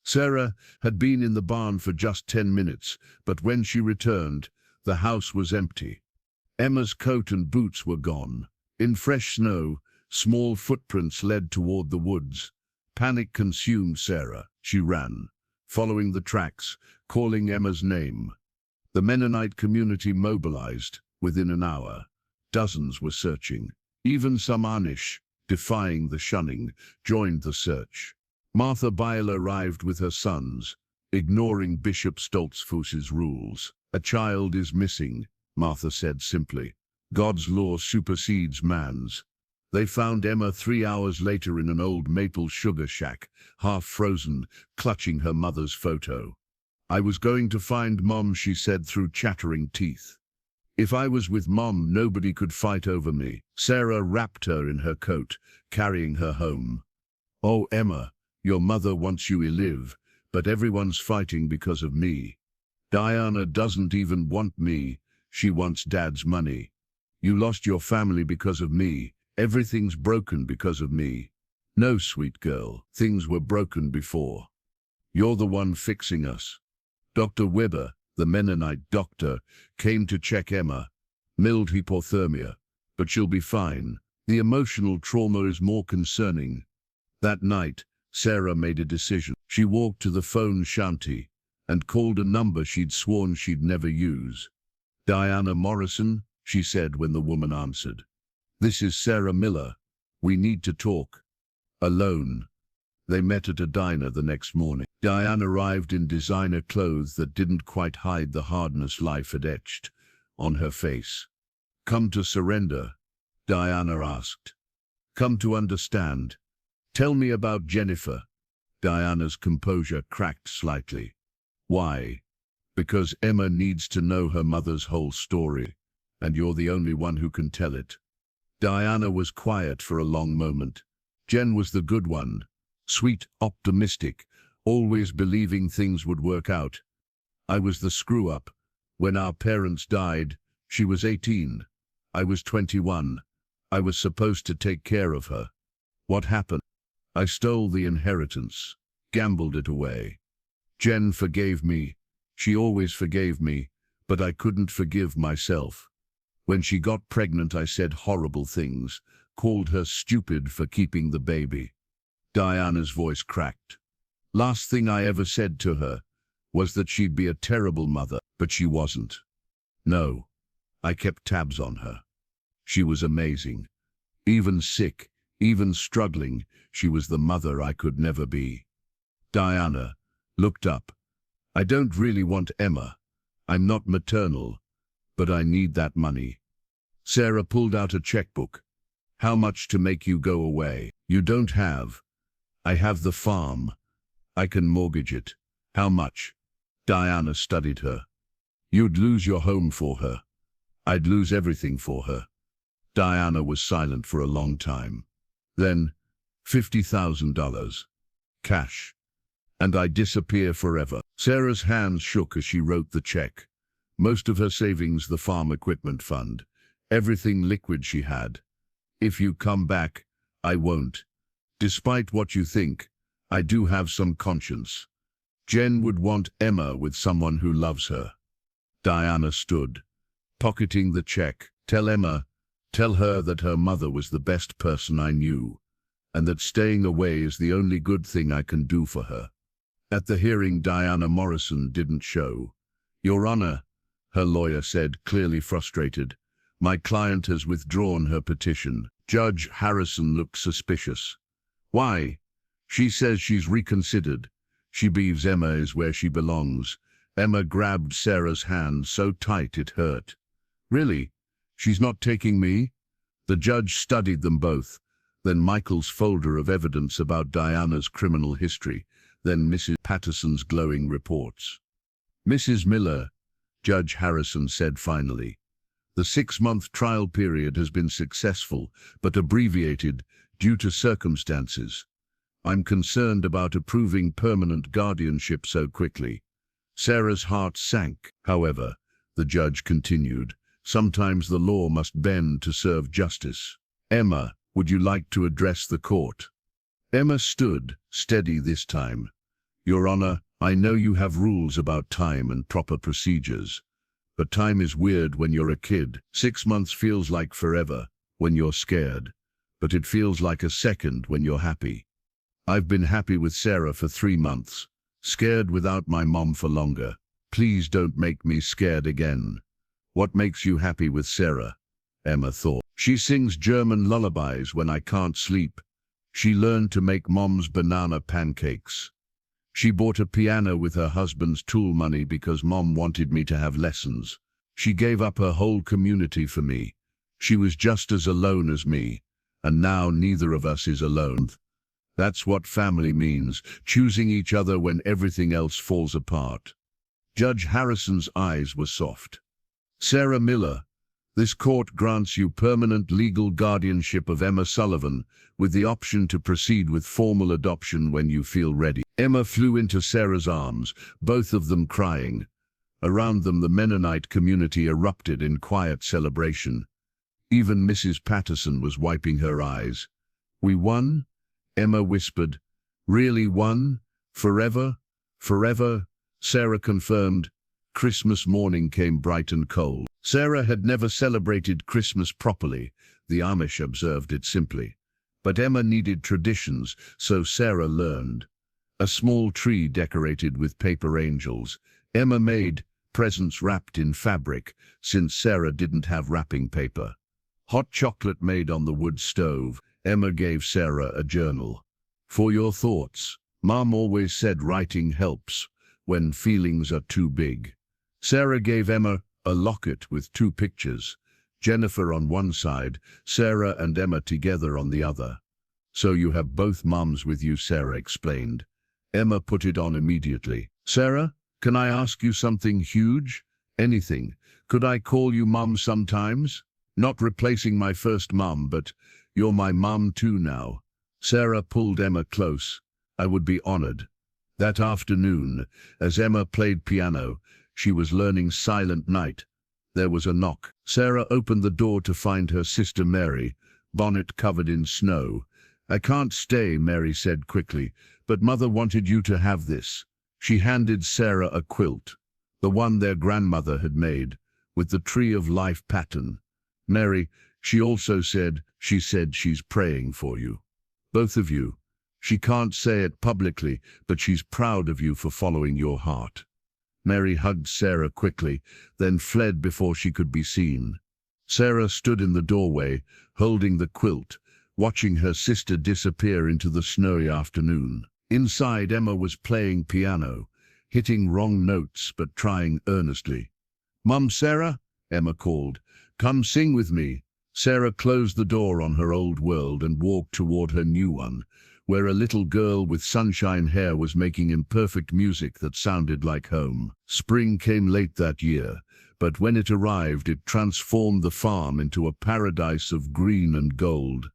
Sarah had been in the barn for just 10 minutes, but when she returned, the house was empty. Emma's coat and boots were gone. In fresh snow, small footprints led toward the woods. Panic consumed Sarah. She ran, following the tracks, calling Emma's name. The Mennonite community mobilized. Within an hour, dozens were searching. Even some Amish, defying the shunning, joined the search. Martha Beyle arrived with her sons, ignoring Bishop Stoltzfus's rules. "A child is missing," Martha said simply. "God's law supersedes man's." They found Emma 3 hours later in an old maple sugar shack, half frozen, clutching her mother's photo. "I was going to find Mom," she said through chattering teeth. "If I was with Mom, nobody could fight over me." Sarah wrapped her in her coat, carrying her home. "Oh, Emma, your mother wants you alive, but everyone's fighting because of me. Diana doesn't even want me, she wants Dad's money. You lost your family because of me, everything's broken because of me." "No, sweet girl, things were broken before. You're the one fixing us." Dr. Weber, the Mennonite doctor, came to check Emma. "Mild hypothermia, but she'll be fine. The emotional trauma is more concerning." That night, Sarah made a decision. She walked to the phone shanty and called a number she'd sworn she'd never use. "Diana Morrison," she said when the woman answered. "This is Sarah Miller. We need to talk." Alone. They met at a diner the next morning. Diana arrived in designer clothes that didn't quite hide the hardness life had etched on her face. "Come to surrender?" Diana asked. "Come to understand. Tell me about Jennifer." Diana's composure cracked slightly. "Why?" "Because Emma needs to know her mother's whole story, and you're the only one who can tell it." Diana was quiet for a long moment. Jen was the good one, sweet, optimistic, always believing things would work out. "I was the screw-up. When our parents died, she was 18. I was 21. I was supposed to take care of her. What happened? I stole the inheritance, gambled it away. Jen forgave me. She always forgave me, but I couldn't forgive myself. When she got pregnant, I said horrible things, called her stupid for keeping the baby." Diana's voice cracked. "Last thing I ever said to her was that she'd be a terrible mother, but she wasn't. No, I kept tabs on her. She was amazing. Even sick, even struggling, she was the mother I could never be." Diana looked up. "I don't really want Emma. I'm not maternal, but I need that money." Sarah pulled out a checkbook. "How much to make you go away?" "You don't have. I have the farm. I can mortgage it." "How much?" Diana studied her. "You'd lose your home for her. I'd lose everything for her." Diana was silent for a long time. Then, $50,000. Cash. "And I disappear forever." Sarah's hands shook as she wrote the check. Most of her savings, the farm equipment fund. Everything liquid she had. "If you come back, I won't. Despite what you think, I do have some conscience. Jen would want Emma with someone who loves her." Diana stood, pocketing the check. "Tell Emma, tell her that her mother was the best person I knew, and that staying away is the only good thing I can do for her." At the hearing, Diana Morrison didn't show. "Your Honor," her lawyer said, clearly frustrated, "my client has withdrawn her petition." Judge Harrison looked suspicious. "Why?" "She says she's reconsidered. She believes Emma is where she belongs." Emma grabbed Sarah's hand so tight it hurt. "Really? She's not taking me?" The judge studied them both, then Michael's folder of evidence about Diana's criminal history, then Mrs. Patterson's glowing reports. "Mrs. Miller," Judge Harrison said finally, "the 6-month trial period has been successful, but abbreviated due to circumstances. I'm concerned about approving permanent guardianship so quickly." Sarah's heart sank. "However," the judge continued, "sometimes the law must bend to serve justice. Emma, would you like to address the court?" Emma stood, steady this time. "Your Honor, I know you have rules about time and proper procedures, but time is weird when you're a kid. 6 months feels like forever when you're scared, but it feels like a second when you're happy. I've been happy with Sarah for 3 months, scared without my mom for longer. Please don't make me scared again." "What makes you happy with Sarah?" Emma thought. She sings German lullabies when I can't sleep. She learned to make Mom's banana pancakes. She bought a piano with her husband's tool money because Mom wanted me to have lessons. She gave up her whole community for me. She was just as alone as me, and now neither of us is alone. That's what family means, choosing each other when everything else falls apart. Judge Harrison's eyes were soft. Sarah Miller, this court grants you permanent legal guardianship of Emma Sullivan, with the option to proceed with formal adoption when you feel ready. Emma flew into Sarah's arms, both of them crying. Around them the Mennonite community erupted in quiet celebration. Even Mrs. Patterson was wiping her eyes. "We won?" Emma whispered. "Really won? Forever? Forever?" Sarah confirmed. Christmas morning came bright and cold. Sarah had never celebrated Christmas properly. The Amish observed it simply. But Emma needed traditions, so Sarah learned. A small tree decorated with paper angels. Emma made presents wrapped in fabric, since Sarah didn't have wrapping paper. Hot chocolate made on the wood stove. Emma gave Sarah a journal. "For your thoughts. Mom always said writing helps when feelings are too big." Sarah gave Emma a locket with 2 pictures, Jennifer on one side, Sarah and Emma together on the other. "So you have both moms with you," Sarah explained. Emma put it on immediately. "Sarah, can I ask you something huge? Anything. Could I call you Mom sometimes? Not replacing my first mom, but you're my mom too now." Sarah pulled Emma close. "I would be honored." That afternoon, as Emma played piano, she was learning Silent Night. There was a knock. Sarah opened the door to find her sister Mary, bonnet covered in snow. "I can't stay," Mary said quickly, "but Mother wanted you to have this." She handed Sarah a quilt, the one their grandmother had made, with the tree of life pattern. "Mary, she also said she's praying for you. Both of you. She can't say it publicly, but she's proud of you for following your heart." Mary hugged Sarah quickly, then fled before she could be seen. Sarah stood in the doorway, holding the quilt, watching her sister disappear into the snowy afternoon. Inside, Emma was playing piano, hitting wrong notes but trying earnestly. "Mum, Sarah," Emma called, "come sing with me." Sarah closed the door on her old world and walked toward her new one, where a little girl with sunshine hair was making imperfect music that sounded like home. Spring came late that year, but when it arrived, it transformed the farm into a paradise of green and gold.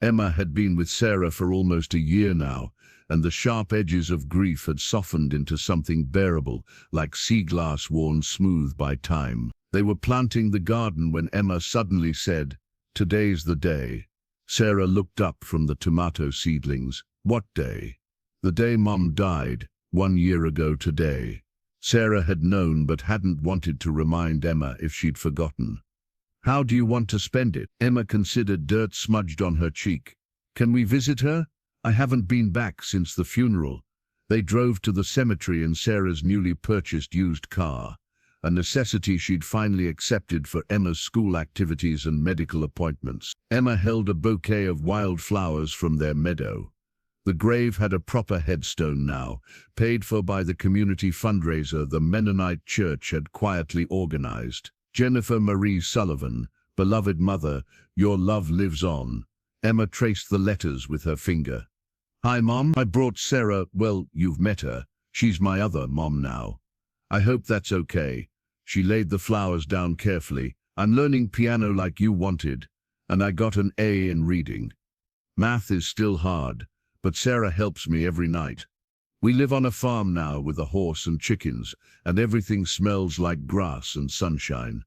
Emma had been with Sarah for almost a year now, and the sharp edges of grief had softened into something bearable, like sea glass worn smooth by time. They were planting the garden when Emma suddenly said, "Today's the day." Sarah looked up from the tomato seedlings. "What day?" "The day Mom died, 1 year ago today." Sarah had known but hadn't wanted to remind Emma if she'd forgotten. "How do you want to spend it?" Emma considered, dirt smudged on her cheek. "Can we visit her? I haven't been back since the funeral." They drove to the cemetery in Sarah's newly purchased used car, a necessity she'd finally accepted for Emma's school activities and medical appointments. Emma held a bouquet of wildflowers from their meadow. The grave had a proper headstone now, paid for by the community fundraiser the Mennonite church had quietly organized. "Jennifer Marie Sullivan, beloved mother, your love lives on." Emma traced the letters with her finger. "Hi, Mom. I brought Sarah. Well, you've met her. She's my other mom now. I hope that's okay." She laid the flowers down carefully. "I'm learning piano like you wanted, and I got an A in reading. Math is still hard, but Sarah helps me every night. We live on a farm now with a horse and chickens, and everything smells like grass and sunshine."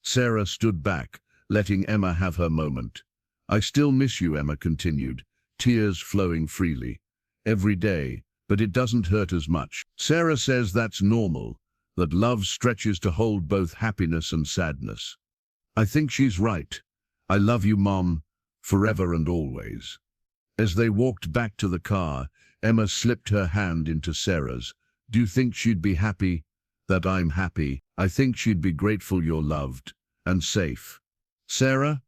Sarah stood back, letting Emma have her moment. "I still miss you," Emma continued, tears flowing freely. "Every day, but it doesn't hurt as much." Sarah says that's normal, that love stretches to hold both happiness and sadness. I think she's right. I love you, Mom, forever and always. As they walked back to the car, Emma slipped her hand into Sarah's. "Do you think she'd be happy that I'm happy? I think she'd be grateful you're loved and safe." "Sarah,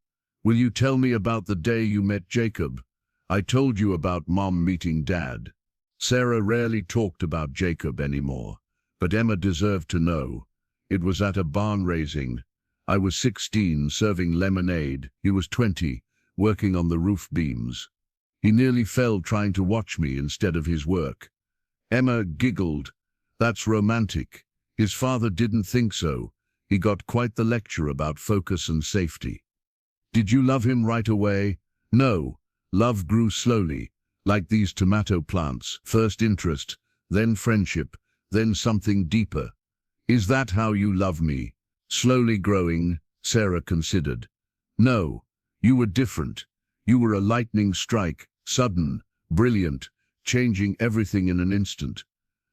Will you tell me about the day you met Jacob? I told you about Mom meeting Dad. Sarah rarely talked about Jacob anymore, but Emma deserved to know. It was at a barn raising. I was 16, serving lemonade. He was 20, working on the roof beams. He nearly fell trying to watch me instead of his work. Emma giggled. That's romantic. His father didn't think so. He got quite the lecture about focus and safety. Did you love him right away? No. Love grew slowly, like these tomato plants. First interest, then friendship, then something deeper. Is that how you love me? Slowly growing, Sarah considered. No, you were different. You were a lightning strike, sudden, brilliant, changing everything in an instant.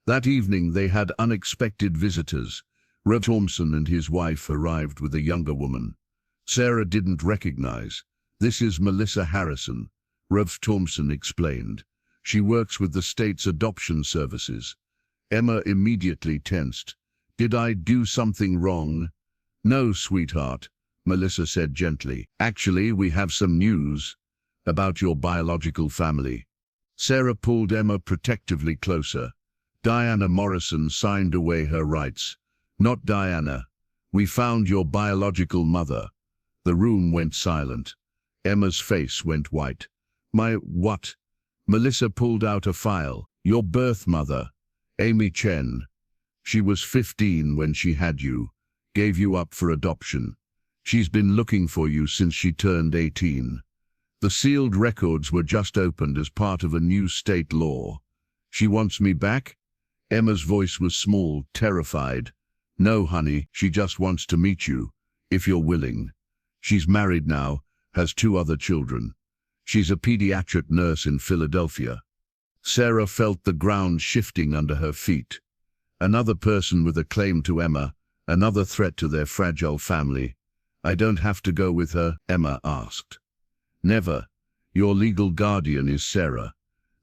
That evening they had unexpected visitors. Rev Thompson and his wife arrived with a younger woman. Sarah didn't recognize. This is Melissa Harrison, Rev Thompson explained. She works with the state's adoption services. Emma immediately tensed. Did I do something wrong? No, sweetheart, Melissa said gently. Actually, we have some news about your biological family. Sarah pulled Emma protectively closer. Diana Morrison signed away her rights. Not Diana. We found your biological mother. The room went silent. Emma's face went white. My what? Melissa pulled out a file. Your birth mother, Amy Chen. She was 15 when she had you, gave you up for adoption. She's been looking for you since she turned 18. The sealed records were just opened as part of a new state law. She wants me back? Emma's voice was small, terrified. No, honey, she just wants to meet you, if you're willing. She's married now, has 2 other children. She's a pediatric nurse in Philadelphia. Sarah felt the ground shifting under her feet. Another person with a claim to Emma, another threat to their fragile family. I don't have to go with her, Emma asked. Never. Your legal guardian is Sarah.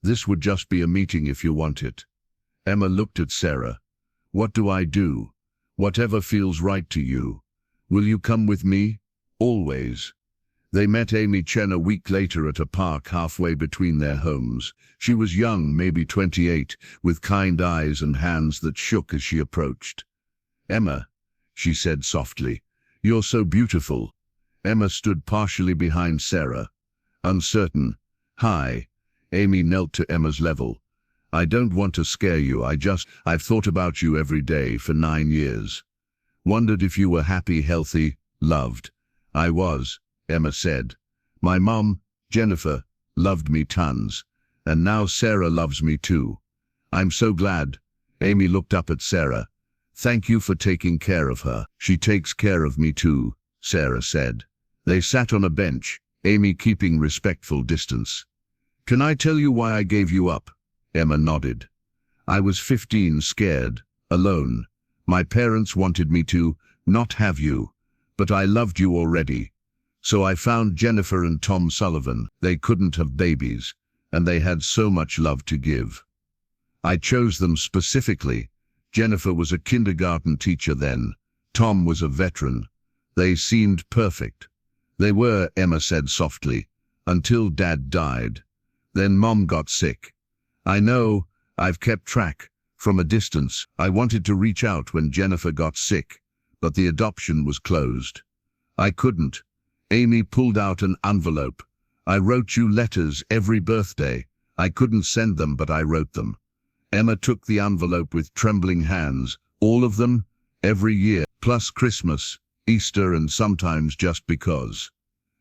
This would just be a meeting if you want it. Emma looked at Sarah. What do I do? Whatever feels right to you. Will you come with me? Always. They met Amy Chen a week later at a park halfway between their homes. She was young, maybe 28, with kind eyes and hands that shook as she approached. Emma, she said softly, you're so beautiful. Emma stood partially behind Sarah. Uncertain. Hi. Amy knelt to Emma's level. I don't want to scare you, I've thought about you every day for 9 years. Wondered if you were happy, healthy, loved. I was, Emma said. My mom, Jennifer, loved me tons. And now Sarah loves me too. I'm so glad. Amy looked up at Sarah. Thank you for taking care of her. She takes care of me too, Sarah said. They sat on a bench, Amy keeping respectful distance. Can I tell you why I gave you up? Emma nodded. I was 15, scared, alone. My parents wanted me to not have you, but I loved you already. So I found Jennifer and Tom Sullivan. They couldn't have babies, and they had so much love to give. I chose them specifically. Jennifer was a kindergarten teacher then. Tom was a veteran. They seemed perfect. They were, Emma said softly, until Dad died. Then Mom got sick. I know, I've kept track. From a distance, I wanted to reach out when Jennifer got sick, but the adoption was closed. I couldn't. Amy pulled out an envelope. I wrote you letters every birthday. I couldn't send them, but I wrote them. Emma took the envelope with trembling hands. All of them? Every year, plus Christmas, Easter, and sometimes just because.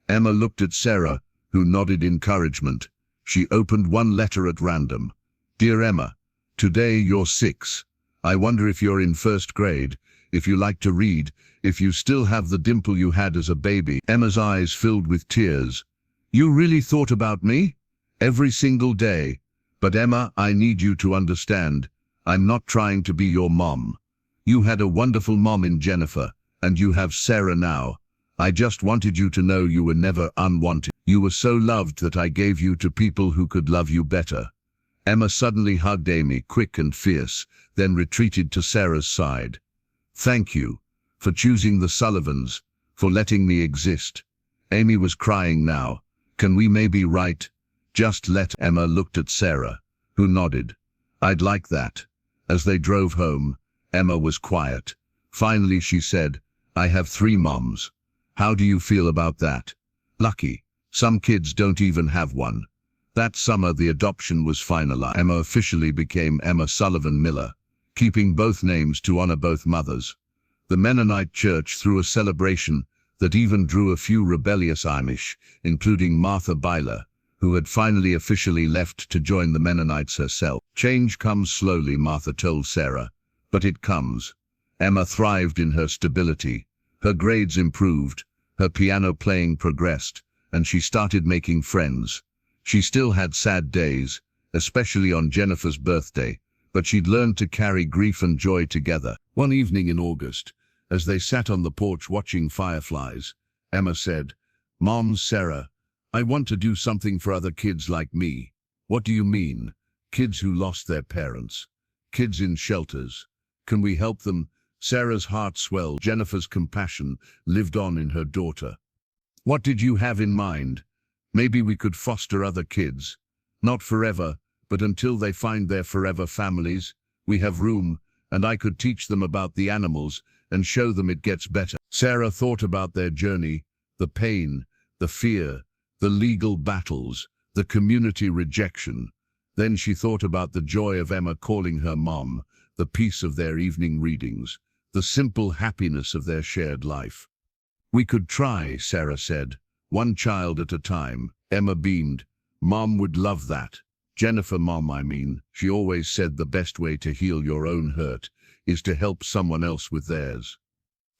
Emma looked at Sarah, who nodded encouragement. She opened one letter at random. Dear Emma, today you're 6. I wonder if you're in 1st grade, if you like to read, if you still have the dimple you had as a baby. Emma's eyes filled with tears. You really thought about me? Every single day. But Emma, I need you to understand. I'm not trying to be your mom. You had a wonderful mom in Jennifer, and you have Sarah now. I just wanted you to know you were never unwanted. You were so loved that I gave you to people who could love you better. Emma suddenly hugged Amy, quick and fierce, then retreated to Sarah's side. Thank you for choosing the Sullivans, for letting me exist. Amy was crying now. Can we maybe write? Just let. Emma looked at Sarah, who nodded. I'd like that. As they drove home, Emma was quiet. Finally she said, I have 3 moms. How do you feel about that? Lucky. Some kids don't even have one. That summer the adoption was finalized. Emma officially became Emma Sullivan Miller, keeping both names to honor both mothers. The Mennonite church threw a celebration that even drew a few rebellious Amish, including Martha Byler, who had finally officially left to join the Mennonites herself. Change comes slowly, Martha told Sarah, but it comes. Emma thrived in her stability. Her grades improved, her piano playing progressed, and she started making friends. She still had sad days, especially on Jennifer's birthday, but she'd learned to carry grief and joy together. One evening in August, as they sat on the porch watching fireflies, Emma said, Mom, Sarah, I want to do something for other kids like me. What do you mean? Kids who lost their parents. Kids in shelters. Can we help them? Sarah's heart swelled. Jennifer's compassion lived on in her daughter. What did you have in mind? Maybe we could foster other kids. Not forever, but until they find their forever families. We have room, and I could teach them about the animals and show them it gets better. Sarah thought about their journey, the pain, the fear, the legal battles, the community rejection. Then she thought about the joy of Emma calling her mom, the peace of their evening readings, the simple happiness of their shared life. We could try, Sarah said, 1 child at a time. Emma beamed. Mom would love that. Jennifer, Mom, I mean. She always said the best way to heal your own hurt is to help someone else with theirs.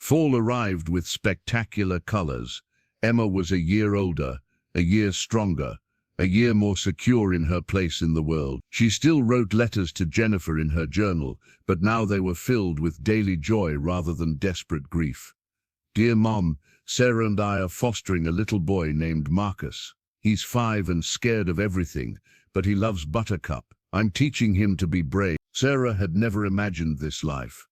Fall arrived with spectacular colors. Emma was a year older, a year stronger, a year more secure in her place in the world. She still wrote letters to Jennifer in her journal, but now they were filled with daily joy rather than desperate grief. Dear Mom, Sarah and I are fostering a little boy named Marcus. He's 5 and scared of everything, but he loves Buttercup. I'm teaching him to be brave. Sarah had never imagined this life.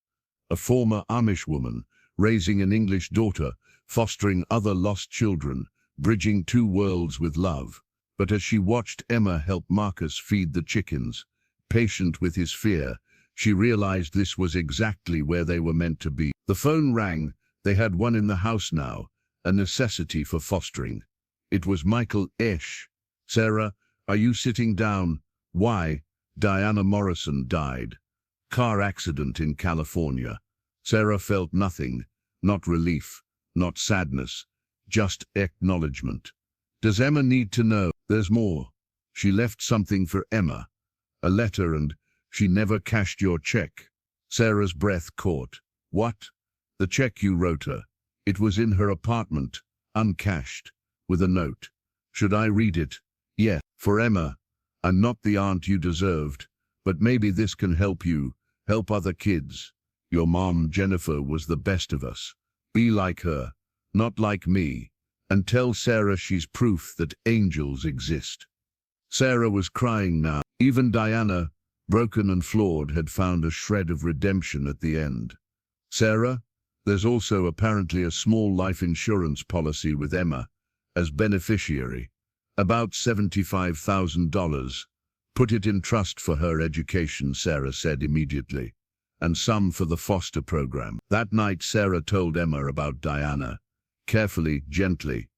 A former Amish woman, raising an English daughter, fostering other lost children, bridging 2 worlds with love. But as she watched Emma help Marcus feed the chickens, patient with his fear, she realized this was exactly where they were meant to be. The phone rang. They had one in the house now, a necessity for fostering. It was Michael Esch. Sarah, are you sitting down? Why? Diana Morrison died. Car accident in California. Sarah felt nothing, not relief, not sadness, just acknowledgement. Does Emma need to know? There's more. She left something for Emma. A letter, and she never cashed your check. Sarah's breath caught. What? The check you wrote her. It was in her apartment, uncashed, with a note. Should I read it? Yeah. For Emma, I'm not the aunt you deserved, but maybe this can help you, help other kids. Your mom, Jennifer, was the best of us. Be like her, not like me, and tell Sarah she's proof that angels exist. Sarah was crying now. Even Diana, broken and flawed, had found a shred of redemption at the end. Sarah, there's also apparently a small life insurance policy with Emma as beneficiary. About $75,000. Put it in trust for her education, Sarah said immediately, and some for the foster program. That night Sarah told Emma about Diana, carefully, gently.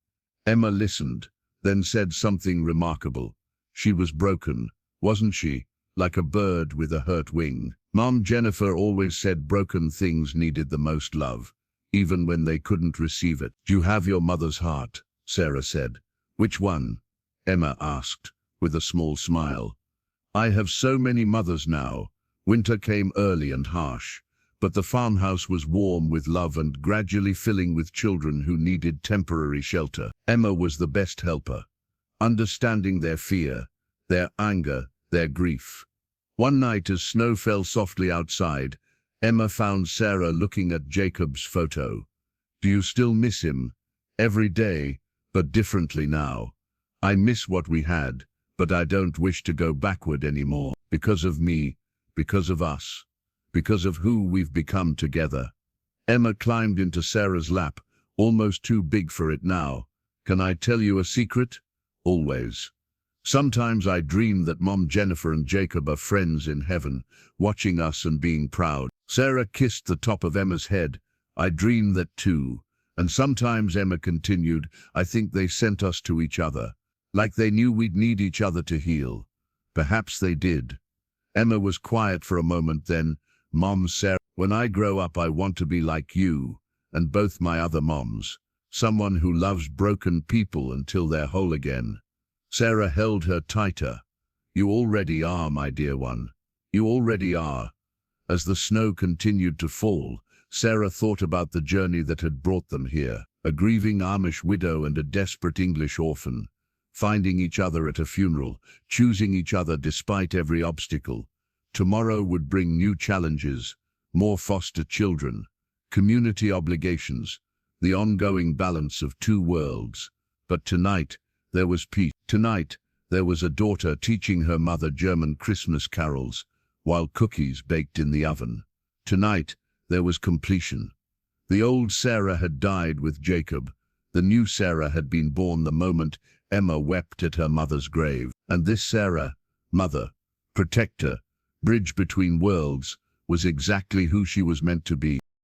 Emma listened, then said something remarkable. She was broken, wasn't she? Like a bird with a hurt wing. Mom, Jennifer always said broken things needed the most love, even when they couldn't receive it. You have your mother's heart, Sarah said. Which one? Emma asked, with a small smile. I have so many mothers now. Winter came early and harsh, but the farmhouse was warm with love and gradually filling with children who needed temporary shelter. Emma was the best helper, understanding their fear, their anger, their grief. One night as snow fell softly outside, Emma found Sarah looking at Jacob's photo. Do you still miss him? Every day, but differently now. I miss what we had, but I don't wish to go backward anymore. Because of me, because of us, because of who we've become together. Emma climbed into Sarah's lap, almost too big for it now. Can I tell you a secret? Always. Sometimes I dream that Mom Jennifer and Jacob are friends in heaven, watching us and being proud. Sarah kissed the top of Emma's head. I dream that too. And sometimes, Emma continued, I think they sent us to each other. Like they knew we'd need each other to heal. Perhaps they did. Emma was quiet for a moment, then, Mom, Sarah, when I grow up I want to be like you, and both my other moms. Someone who loves broken people until they're whole again. Sarah held her tighter. You already are, my dear one. You already are. As the snow continued to fall, Sarah thought about the journey that had brought them here. A grieving Amish widow and a desperate English orphan, finding each other at a funeral, choosing each other despite every obstacle. Tomorrow would bring new challenges, more foster children, community obligations, the ongoing balance of two worlds. But tonight, there was peace. Tonight, there was a daughter teaching her mother German Christmas carols, while cookies baked in the oven. Tonight, there was completion. The old Sarah had died with Jacob. The new Sarah had been born the moment Emma wept at her mother's grave. And this Sarah, mother, protector, bridge between worlds, was exactly who she was meant to be.